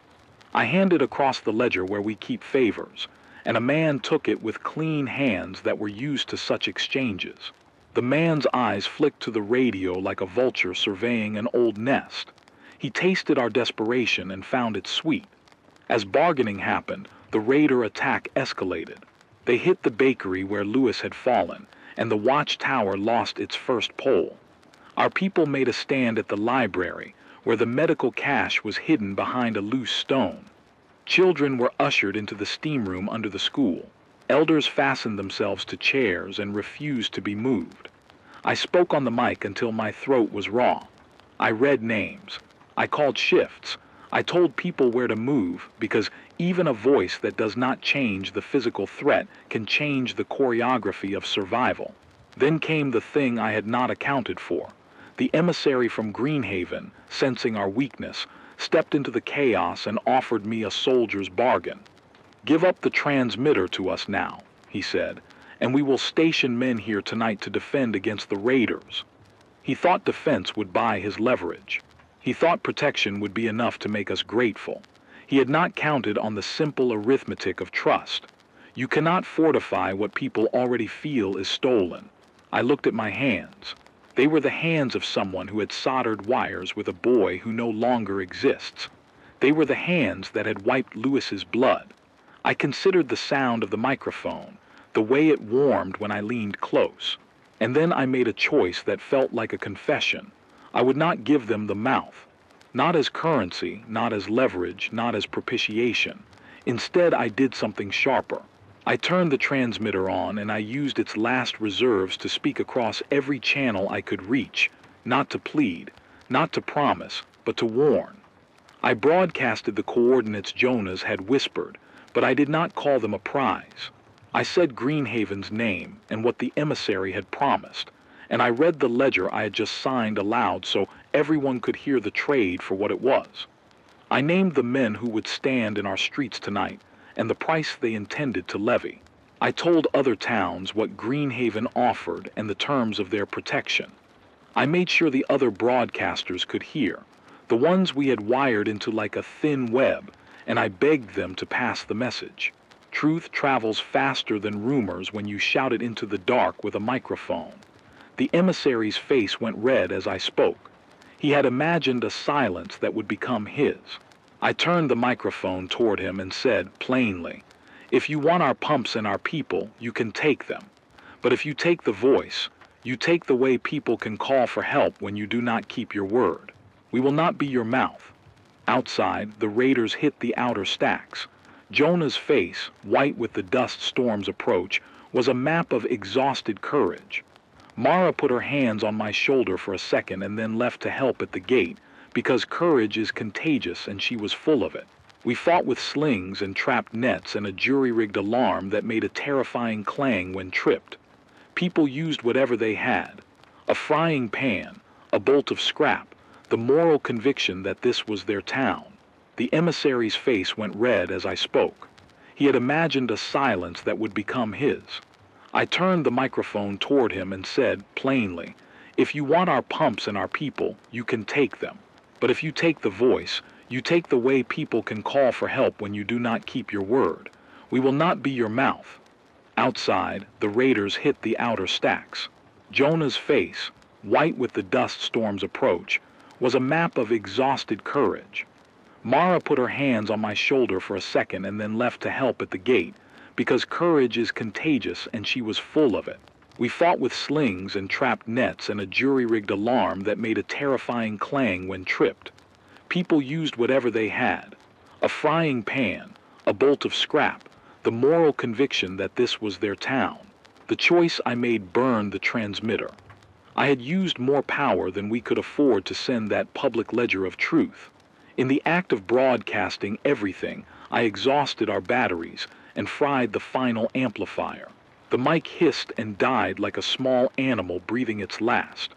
I handed across the ledger where we keep favors, and a man took it with clean hands that were used to such exchanges. The man's eyes flicked to the radio like a vulture surveying an old nest. He tasted our desperation and found it sweet. As bargaining happened, the raider attack escalated. They hit the bakery where Lewis had fallen, and the watchtower lost its first pole. Our people made a stand at the library, where the medical cache was hidden behind a loose stone. Children were ushered into the steam room under the school. Elders fastened themselves to chairs and refused to be moved. I spoke on the mic until my throat was raw. I read names. I called shifts. I told people where to move, because even a voice that does not change the physical threat can change the choreography of survival. Then came the thing I had not accounted for. The emissary from Greenhaven, sensing our weakness, stepped into the chaos and offered me a soldier's bargain. "Give up the transmitter to us now," he said, "and we will station men here tonight to defend against the raiders." He thought defense would buy his leverage. He thought protection would be enough to make us grateful. He had not counted on the simple arithmetic of trust. You cannot fortify what people already feel is stolen. I looked at my hands. They were the hands of someone who had soldered wires with a boy who no longer exists. They were the hands that had wiped Lewis's blood. I considered the sound of the microphone, the way it warmed when I leaned close. And then I made a choice that felt like a confession. I would not give them the mouth. Not as currency, not as leverage, not as propitiation. Instead, I did something sharper. I turned the transmitter on, and I used its last reserves to speak across every channel I could reach, not to plead, not to promise, but to warn. I broadcasted the coordinates Jonas had whispered, but I did not call them a prize. I said Greenhaven's name and what the emissary had promised, and I read the ledger I had just signed aloud so everyone could hear the trade for what it was. I named the men who would stand in our streets tonight, and the price they intended to levy. I told other towns what Greenhaven offered and the terms of their protection. I made sure the other broadcasters could hear, the ones we had wired into like a thin web, and I begged them to pass the message. Truth travels faster than rumors when you shout it into the dark with a microphone. The emissary's face went red as I spoke. He had imagined a silence that would become his. I turned the microphone toward him and said plainly, "If you want our pumps and our people, you can take them. But if you take the voice, you take the way people can call for help when you do not keep your word. We will not be your mouth." Outside, the raiders hit the outer stacks. Jonah's face, white with the dust storm's approach, was a map of exhausted courage. Mara put her hands on my shoulder for a second and then left to help at the gate, because courage is contagious and she was full of it. We fought with slings and trapped nets and a jury-rigged alarm that made a terrifying clang when tripped. People used whatever they had. A frying pan, a bolt of scrap, the moral conviction that this was their town. The emissary's face went red as I spoke. He had imagined a silence that would become his. I turned the microphone toward him and said plainly, "If you want our pumps and our people, you can take them. But if you take the voice, you take the way people can call for help when you do not keep your word. We will not be your mouth." Outside, the raiders hit the outer stacks. Jonah's face, white with the dust storm's approach, was a map of exhausted courage. Mara put her hands on my shoulder for a second and then left to help at the gate, because courage is contagious and she was full of it. We fought with slings and trapped nets and a jury-rigged alarm that made a terrifying clang when tripped. People used whatever they had. A frying pan, a bolt of scrap, the moral conviction that this was their town. The choice I made burned the transmitter. I had used more power than we could afford to send that public ledger of truth. In the act of broadcasting everything, I exhausted our batteries and fried the final amplifier. The mic hissed and died like a small animal breathing its last.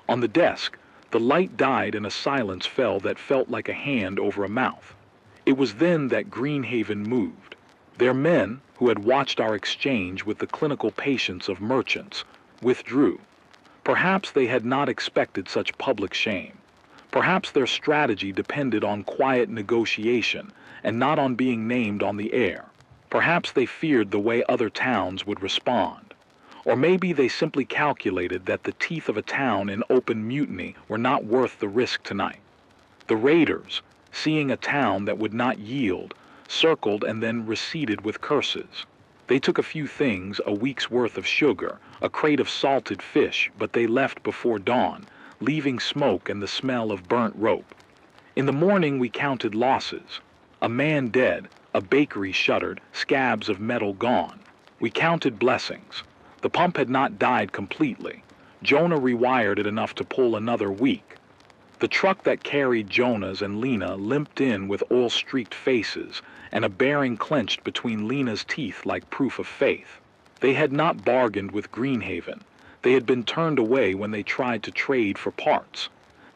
On the desk, the light died and a silence fell that felt like a hand over a mouth. It was then that Greenhaven moved. Their men, who had watched our exchange with the clinical patience of merchants, withdrew. Perhaps they had not expected such public shame. Perhaps their strategy depended on quiet negotiation and not on being named on the air. Perhaps they feared the way other towns would respond. Or maybe they simply calculated that the teeth of a town in open mutiny were not worth the risk tonight. The raiders, seeing a town that would not yield, circled and then receded with curses. They took a few things, a week's worth of sugar, a crate of salted fish, but they left before dawn, leaving smoke and the smell of burnt rope. In the morning we counted losses. A man dead, a bakery shuttered, scabs of metal gone. We counted blessings. The pump had not died completely. Jonah rewired it enough to pull another week. The truck that carried Jonah's and Lena limped in with oil-streaked faces and a bearing clenched between Lena's teeth like proof of faith. They had not bargained with Greenhaven. They had been turned away when they tried to trade for parts.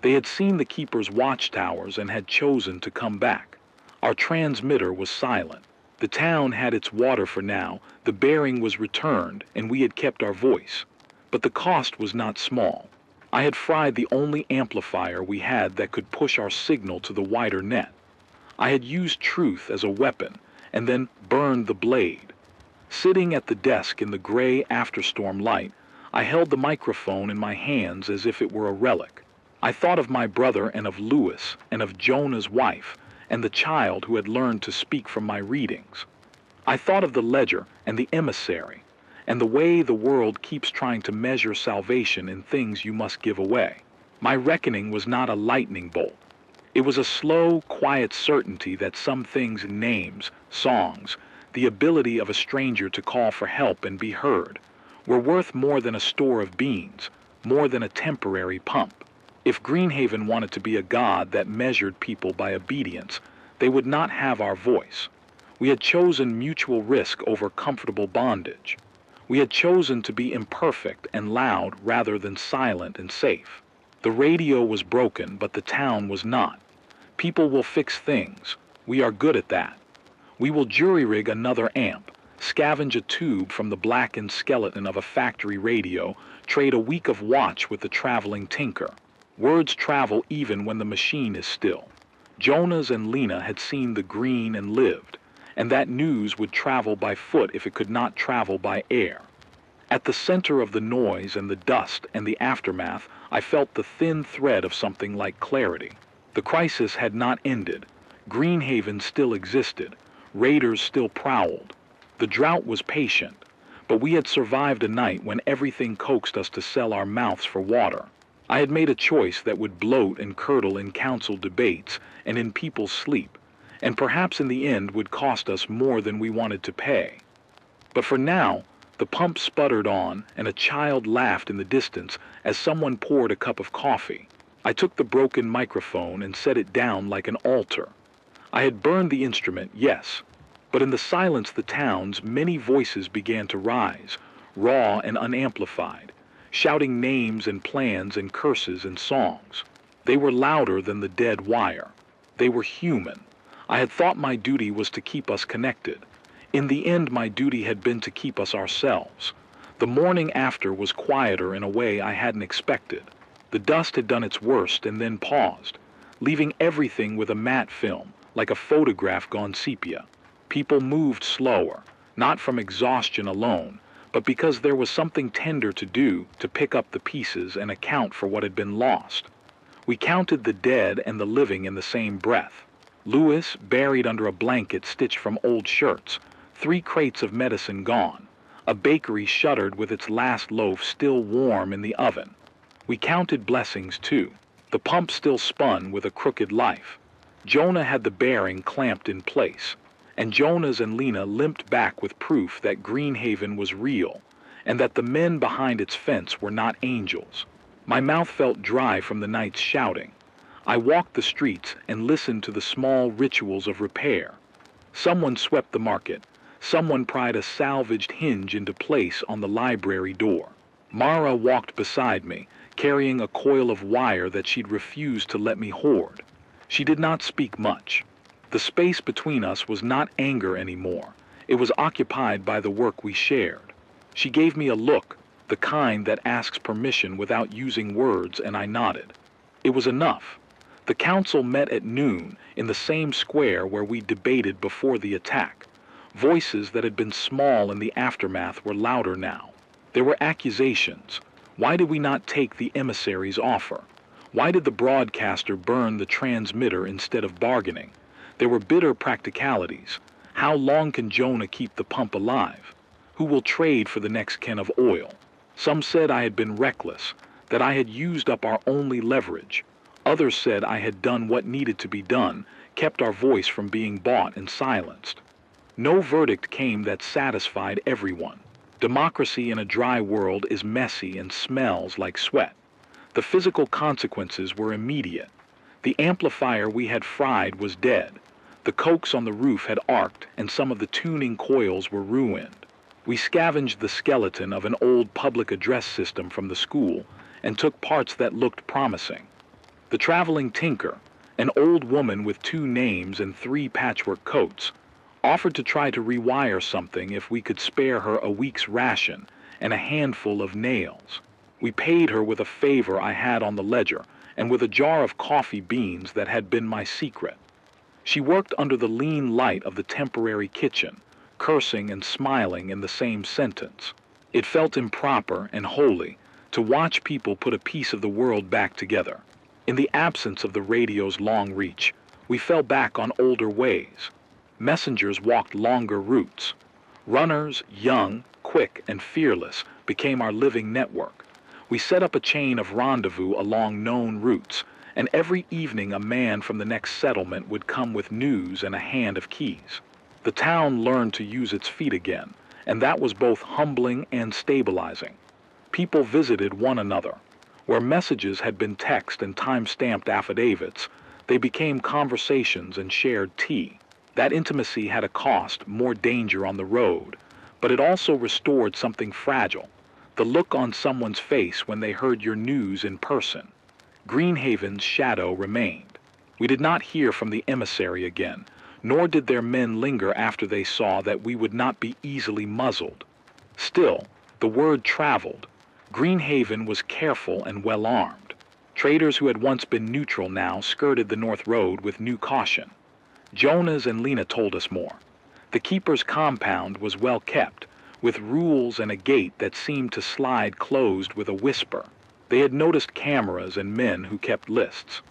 They had seen the keeper's watchtowers and had chosen to come back. Our transmitter was silent. The town had its water for now, the bearing was returned, and we had kept our voice. But the cost was not small. I had fried the only amplifier we had that could push our signal to the wider net. I had used truth as a weapon, and then burned the blade. Sitting at the desk in the gray afterstorm light, I held the microphone in my hands as if it were a relic. I thought of my brother and of Lewis and of Jonah's wife and the child who had learned to speak from my readings. I thought of the ledger and the emissary and the way the world keeps trying to measure salvation in things you must give away. My reckoning was not a lightning bolt. It was a slow, quiet certainty that some things, names, songs, the ability of a stranger to call for help and be heard, were worth more than a store of beans, more than a temporary pump. If Greenhaven wanted to be a god that measured people by obedience, they would not have our voice. We had chosen mutual risk over comfortable bondage. We had chosen to be imperfect and loud rather than silent and safe. The radio was broken, but the town was not. People will fix things. We are good at that. We will jury-rig another amp, scavenge a tube from the blackened skeleton of a factory radio, trade a week of watch with the traveling tinker. Words travel even when the machine is still. Jonah's and Lena had seen the green and lived, and that news would travel by foot if it could not travel by air. At the center of the noise and the dust and the aftermath, I felt the thin thread of something like clarity. The crisis had not ended. Greenhaven still existed. Raiders still prowled. The drought was patient, but we had survived a night when everything coaxed us to sell our mouths for water. I had made a choice that would bloat and curdle in council debates and in people's sleep, and perhaps in the end would cost us more than we wanted to pay. But for now, the pump sputtered on, and a child laughed in the distance as someone poured a cup of coffee. I took the broken microphone and set it down like an altar. I had burned the instrument, yes, but in the silence of the town's many voices began to rise, raw and unamplified, shouting names and plans and curses and songs. They were louder than the dead wire. They were human. I had thought my duty was to keep us connected. In the end, my duty had been to keep us ourselves. The morning after was quieter in a way I hadn't expected. The dust had done its worst and then paused, leaving everything with a matte film, like a photograph gone sepia. People moved slower. not from exhaustion alone, but because there was something tender to do to pick up the pieces and account for what had been lost. We counted the dead and the living in the same breath. Louis buried under a blanket stitched from old shirts, 3 crates of medicine gone, a bakery shuttered with its last loaf still warm in the oven. We counted blessings too. The pump still spun with a crooked life. Jonah had the bearing clamped in place, and Jonas and Lena limped back with proof that Greenhaven was real, and that the men behind its fence were not angels. My mouth felt dry from the night's shouting. I walked the streets and listened to the small rituals of repair. Someone swept the market. Someone pried a salvaged hinge into place on the library door. Mara walked beside me, carrying a coil of wire that she'd refused to let me hoard. She did not speak much. The space between us was not anger anymore. It was occupied by the work we shared. She gave me a look, the kind that asks permission without using words, and I nodded. It was enough. The council met at noon in the same square where we debated before the attack. Voices that had been small in the aftermath were louder now. There were accusations. Why did we not take the emissary's offer? Why did the broadcaster burn the transmitter instead of bargaining? There were bitter practicalities. How long can Jonah keep the pump alive? Who will trade for the next can of oil? Some said I had been reckless, that I had used up our only leverage. Others said I had done what needed to be done, kept our voice from being bought and silenced. No verdict came that satisfied everyone. Democracy in a dry world is messy and smells like sweat. The physical consequences were immediate. The amplifier we had fried was dead. The cokes on the roof had arced, and some of the tuning coils were ruined. We scavenged the skeleton of an old public address system from the school and took parts that looked promising. The traveling tinker, an old woman with 2 names and 3 patchwork coats, offered to try to rewire something if we could spare her a week's ration and a handful of nails. We paid her with a favor I had on the ledger and with a jar of coffee beans that had been my secret. She worked under the lean light of the temporary kitchen, cursing and smiling in the same sentence. It felt improper and holy to watch people put a piece of the world back together. In the absence of the radio's long reach, we fell back on older ways. Messengers walked longer routes. Runners, young, quick, and fearless, became our living network. We set up a chain of rendezvous along known routes, and every evening a man from the next settlement would come with news and a hand of keys. The town learned to use its feet again, and that was both humbling and stabilizing. People visited one another. Where messages had been text and time-stamped affidavits, they became conversations and shared tea. That intimacy had a cost, more danger on the road, but it also restored something fragile, the look on someone's face when they heard your news in person. Greenhaven's shadow remained. We did not hear from the emissary again, nor did their men linger after they saw that we would not be easily muzzled. Still, the word traveled. Greenhaven was careful and well armed. Traders who had once been neutral now skirted the North Road with new caution. Jonas and Lena told us more. The keeper's compound was well kept, with rules and a gate that seemed to slide closed with a whisper. They had noticed cameras and men who kept lists.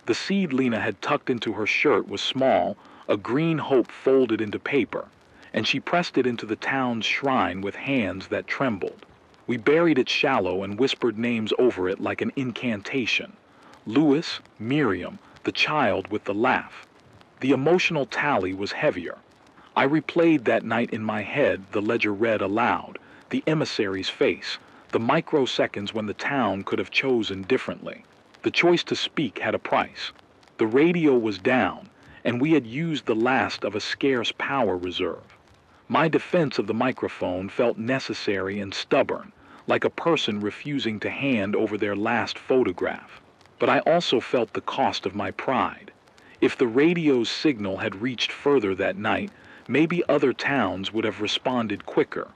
The seed Lena had tucked into her shirt was small, a green hope folded into paper, and she pressed it into the town's shrine with hands that trembled. We buried it shallow and whispered names over it like an incantation. Louis, Miriam, the child with the laugh. The emotional tally was heavier. I replayed that night in my head, the ledger read aloud, the emissary's face, the microseconds when the town could have chosen differently. The choice to speak had a price. The radio was down, and we had used the last of a scarce power reserve. My defense of the microphone felt necessary and stubborn, like a person refusing to hand over their last photograph. But I also felt the cost of my pride. If the radio's signal had reached further that night, maybe other towns would have responded quicker.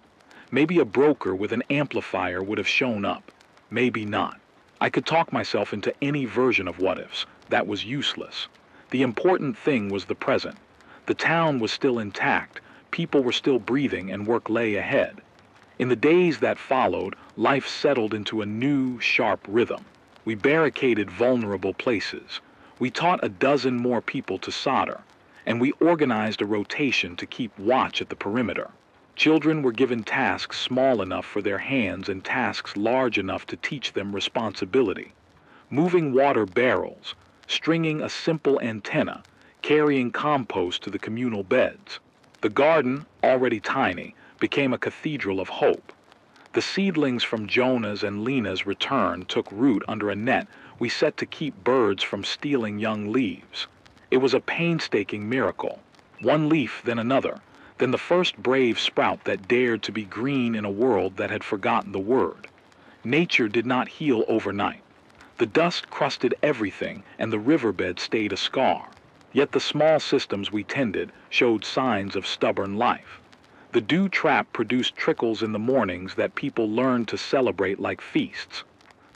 Maybe a broker with an amplifier would have shown up. Maybe not. I could talk myself into any version of what-ifs. That was useless. The important thing was the present. The town was still intact, people were still breathing and work lay ahead. In the days that followed, life settled into a new, sharp rhythm. We barricaded vulnerable places. We taught a dozen more people to solder, and we organized a rotation to keep watch at the perimeter. Children were given tasks small enough for their hands and tasks large enough to teach them responsibility. Moving water barrels, stringing a simple antenna, carrying compost to the communal beds. The garden, already tiny, became a cathedral of hope. The seedlings from Jonah's and Lena's return took root under a net we set to keep birds from stealing young leaves. It was a painstaking miracle. One leaf, then another, then the first brave sprout that dared to be green in a world that had forgotten the word. Nature did not heal overnight. The dust crusted everything, and the riverbed stayed a scar. Yet the small systems we tended showed signs of stubborn life. The dew trap produced trickles in the mornings that people learned to celebrate like feasts.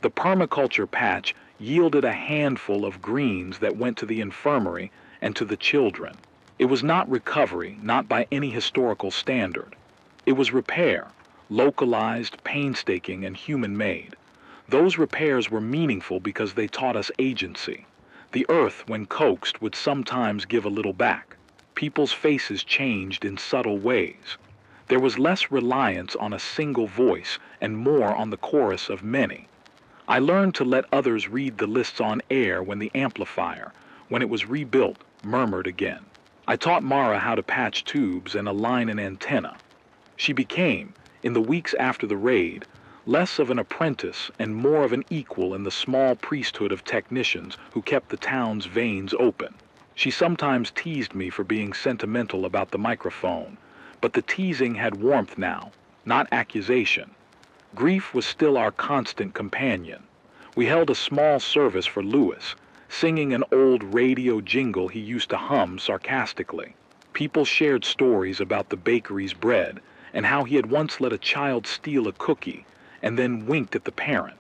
The permaculture patch yielded a handful of greens that went to the infirmary and to the children. It was not recovery, not by any historical standard. It was repair, localized, painstaking, and human-made. Those repairs were meaningful because they taught us agency. The earth, when coaxed, would sometimes give a little back. People's faces changed in subtle ways. There was less reliance on a single voice and more on the chorus of many. I learned to let others read the lists on air when the amplifier, when it was rebuilt, murmured again. I taught Mara how to patch tubes and align an antenna. She became, in the weeks after the raid, less of an apprentice and more of an equal in the small priesthood of technicians who kept the town's veins open. She sometimes teased me for being sentimental about the microphone, but the teasing had warmth now, not accusation. Grief was still our constant companion. We held a small service for Lewis, singing an old radio jingle he used to hum sarcastically. People shared stories about the bakery's bread and how he had once let a child steal a cookie and then winked at the parent.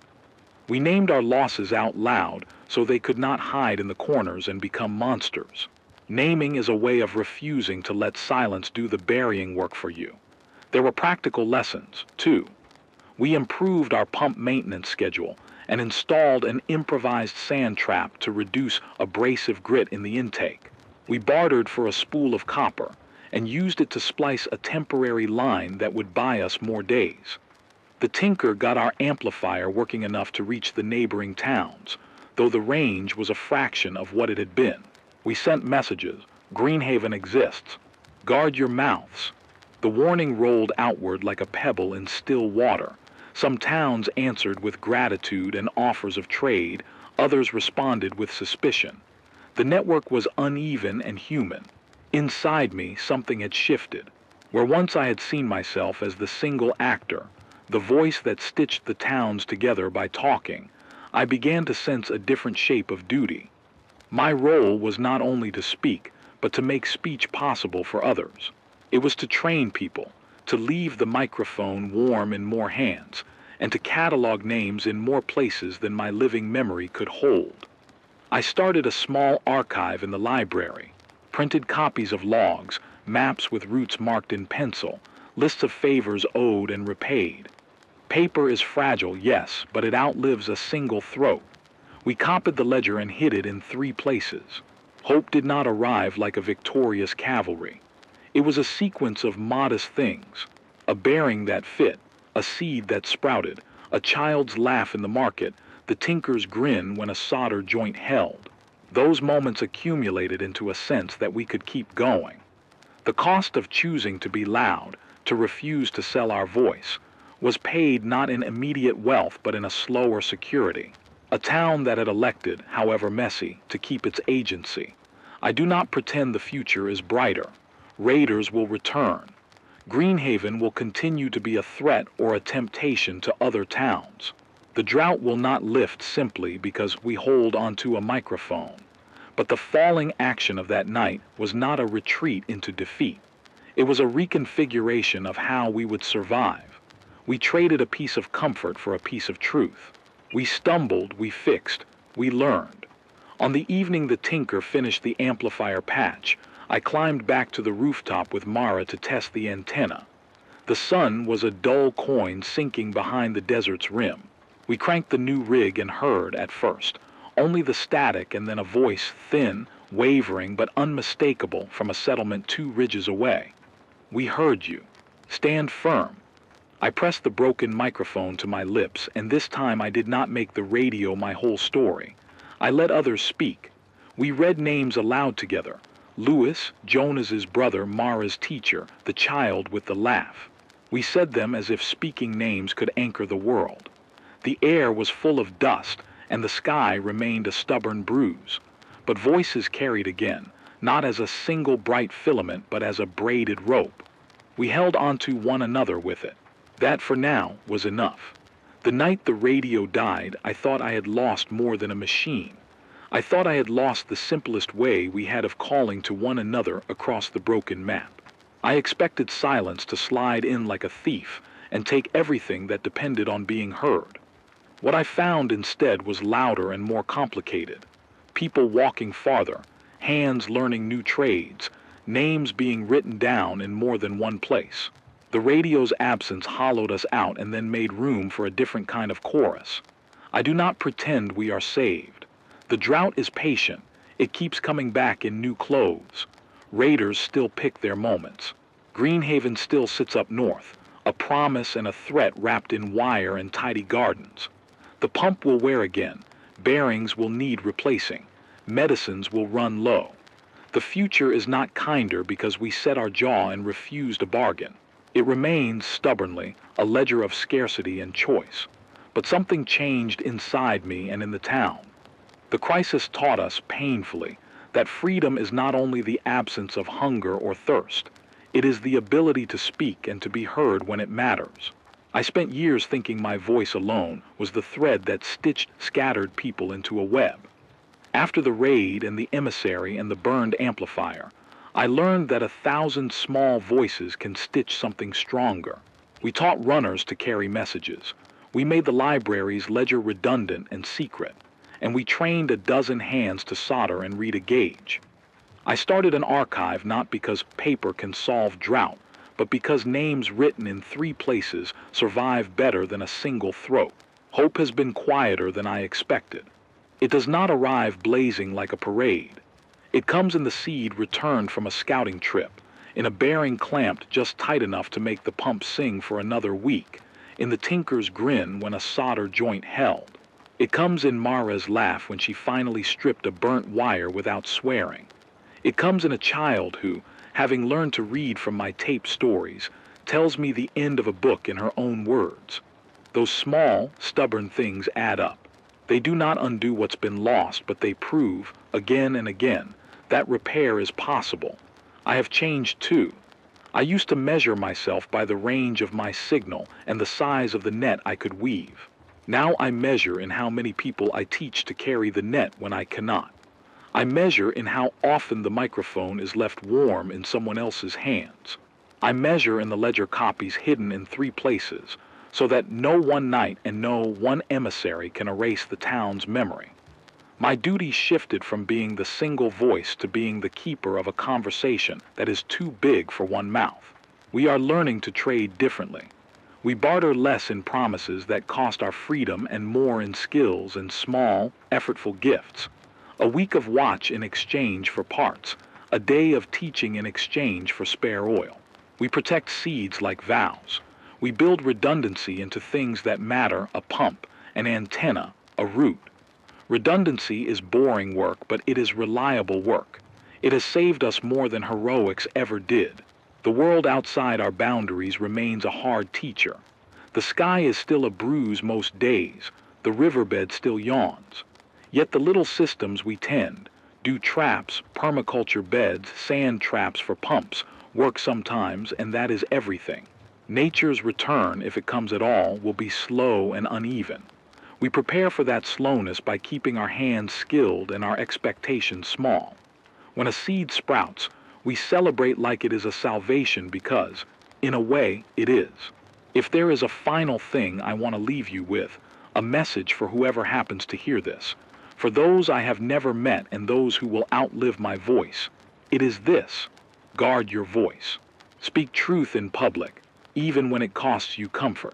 We named our losses out loud so they could not hide in the corners and become monsters. Naming is a way of refusing to let silence do the burying work for you. There were practical lessons, too. We improved our pump maintenance schedule and installed an improvised sand trap to reduce abrasive grit in the intake. We bartered for a spool of copper and used it to splice a temporary line that would buy us more days. The tinker got our amplifier working enough to reach the neighboring towns, though the range was a fraction of what it had been. We sent messages. Greenhaven exists. Guard your mouths. The warning rolled outward like a pebble in still water. Some towns answered with gratitude and offers of trade, others responded with suspicion. The network was uneven and human. Inside me, something had shifted. Where once I had seen myself as the single actor, the voice that stitched the towns together by talking, I began to sense a different shape of duty. My role was not only to speak, but to make speech possible for others. It was to train people, to leave the microphone warm in more hands, and to catalog names in more places than my living memory could hold. I started a small archive in the library, printed copies of logs, maps with routes marked in pencil, lists of favors owed and repaid. Paper is fragile, yes, but it outlives a single throat. We copied the ledger and hid it in 3 places. Hope did not arrive like a victorious cavalry. It was a sequence of modest things, a bearing that fit, a seed that sprouted, a child's laugh in the market, the tinker's grin when a solder joint held. Those moments accumulated into a sense that we could keep going. The cost of choosing to be loud, to refuse to sell our voice, was paid not in immediate wealth but in a slower security. A town that had elected, however messy, to keep its agency. I do not pretend the future is brighter. Raiders will return. Greenhaven will continue to be a threat or a temptation to other towns. The drought will not lift simply because we hold onto a microphone. But the falling action of that night was not a retreat into defeat. It was a reconfiguration of how we would survive. We traded a piece of comfort for a piece of truth. We stumbled, we fixed, we learned. On the evening the tinker finished the amplifier patch, I climbed back to the rooftop with Mara to test the antenna. The sun was a dull coin sinking behind the desert's rim. We cranked the new rig and heard, at first, only the static and then a voice thin, wavering but unmistakable from a settlement 2 ridges away. "We heard you. Stand firm." I pressed the broken microphone to my lips, and this time I did not make the radio my whole story. I let others speak. We read names aloud together. Lewis, Jonas's brother, Mara's teacher, the child with the laugh. We said them as if speaking names could anchor the world. The air was full of dust, and the sky remained a stubborn bruise. But voices carried again, not as a single bright filament, but as a braided rope. We held onto one another with it. That, for now, was enough. The night the radio died, I thought I had lost more than a machine. I thought I had lost the simplest way we had of calling to one another across the broken map. I expected silence to slide in like a thief and take everything that depended on being heard. What I found instead was louder and more complicated. People walking farther, hands learning new trades, names being written down in more than one place. The radio's absence hollowed us out and then made room for a different kind of chorus. I do not pretend we are saved. The drought is patient. It keeps coming back in new clothes. Raiders still pick their moments. Greenhaven still sits up north, a promise and a threat wrapped in wire and tidy gardens. The pump will wear again. Bearings will need replacing. Medicines will run low. The future is not kinder because we set our jaw and refused a bargain. It remains, stubbornly, a ledger of scarcity and choice. But something changed inside me and in the town. The crisis taught us, painfully, that freedom is not only the absence of hunger or thirst. It is the ability to speak and to be heard when it matters. I spent years thinking my voice alone was the thread that stitched scattered people into a web. After the raid and the emissary and the burned amplifier, I learned that 1,000 small voices can stitch something stronger. We taught runners to carry messages. We made the library's ledger redundant and secret. And we trained a dozen hands to solder and read a gauge. I started an archive not because paper can solve drought, but because names written in 3 places survive better than a single throat. Hope has been quieter than I expected. It does not arrive blazing like a parade. It comes in the seed returned from a scouting trip, in a bearing clamped just tight enough to make the pump sing for another week, in the tinker's grin when a solder joint held. It comes in Mara's laugh when she finally stripped a burnt wire without swearing. It comes in a child who, having learned to read from my taped stories, tells me the end of a book in her own words. Those small, stubborn things add up. They do not undo what's been lost, but they prove, again and again, that repair is possible. I have changed too. I used to measure myself by the range of my signal and the size of the net I could weave. Now I measure in how many people I teach to carry the net when I cannot. I measure in how often the microphone is left warm in someone else's hands. I measure in the ledger copies hidden in 3 places, so that no one night and no one emissary can erase the town's memory. My duty shifted from being the single voice to being the keeper of a conversation that is too big for one mouth. We are learning to trade differently. We barter less in promises that cost our freedom and more in skills and small, effortful gifts. A week of watch in exchange for parts, a day of teaching in exchange for spare oil. We protect seeds like vows. We build redundancy into things that matter, a pump, an antenna, a root. Redundancy is boring work, but it is reliable work. It has saved us more than heroics ever did. The world outside our boundaries remains a hard teacher. The sky is still a bruise most days. The riverbed still yawns. Yet the little systems we tend, do traps, permaculture beds, sand traps for pumps, work sometimes, and that is everything. Nature's return, if it comes at all, will be slow and uneven. We prepare for that slowness by keeping our hands skilled and our expectations small. When a seed sprouts, we celebrate like it is a salvation because, in a way, it is. If there is a final thing I want to leave you with, a message for whoever happens to hear this, for those I have never met and those who will outlive my voice, It is this: guard your voice. Speak truth in public, even when it costs you comfort.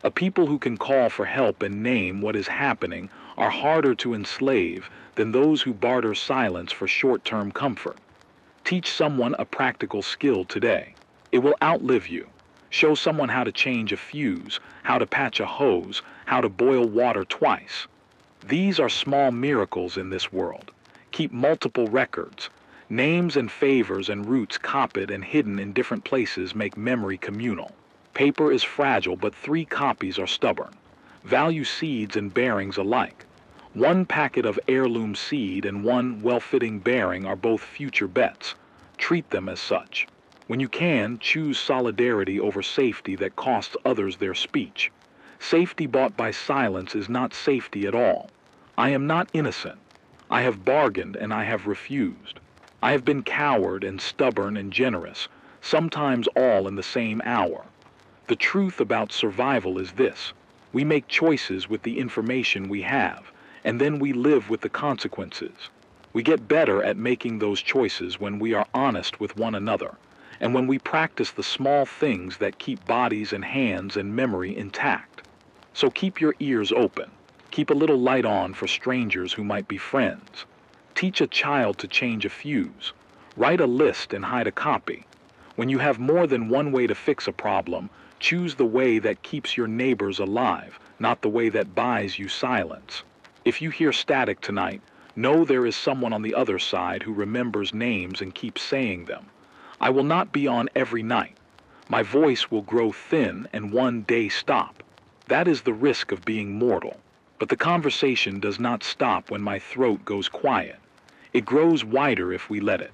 A people who can call for help and name what is happening are harder to enslave than those who barter silence for short-term comfort. Teach someone a practical skill today. It will outlive you. Show someone how to change a fuse, how to patch a hose, how to boil water twice. These are small miracles in this world. Keep multiple records. Names and favors and roots copied and hidden in different places make memory communal. Paper is fragile, but 3 copies are stubborn. Value seeds and bearings alike. 1 packet of heirloom seed and 1 well-fitting bearing are both future bets. Treat them as such. When you can, choose solidarity over safety that costs others their speech. Safety bought by silence is not safety at all. I am not innocent. I have bargained and I have refused. I have been coward and stubborn and generous, sometimes all in the same hour. The truth about survival is this: we make choices with the information we have, and then we live with the consequences. We get better at making those choices when we are honest with one another, and when we practice the small things that keep bodies and hands and memory intact. So keep your ears open. Keep a little light on for strangers who might be friends. Teach a child to change a fuse. Write a list and hide a copy. When you have more than one way to fix a problem, choose the way that keeps your neighbors alive, not the way that buys you silence. If you hear static tonight, know there is someone on the other side who remembers names and keeps saying them. I will not be on every night. My voice will grow thin and one day stop. That is the risk of being mortal. But the conversation does not stop when my throat goes quiet. It grows wider if we let it.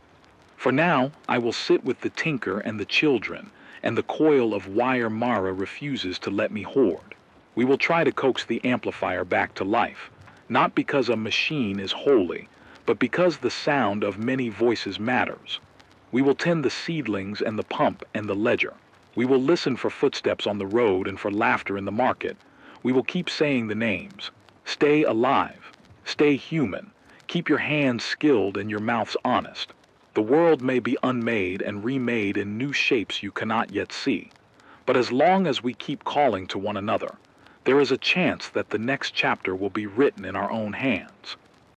For now, I will sit with the tinker and the children, and the coil of wire Mara refuses to let me hoard. We will try to coax the amplifier back to life, not because a machine is holy, but because the sound of many voices matters. We will tend the seedlings and the pump and the ledger. We will listen for footsteps on the road and for laughter in the market. We will keep saying the names. Stay alive. Stay human. Keep your hands skilled and your mouths honest. The world may be unmade and remade in new shapes you cannot yet see. But as long as we keep calling to one another, there is a chance that the next chapter will be written in our own hands.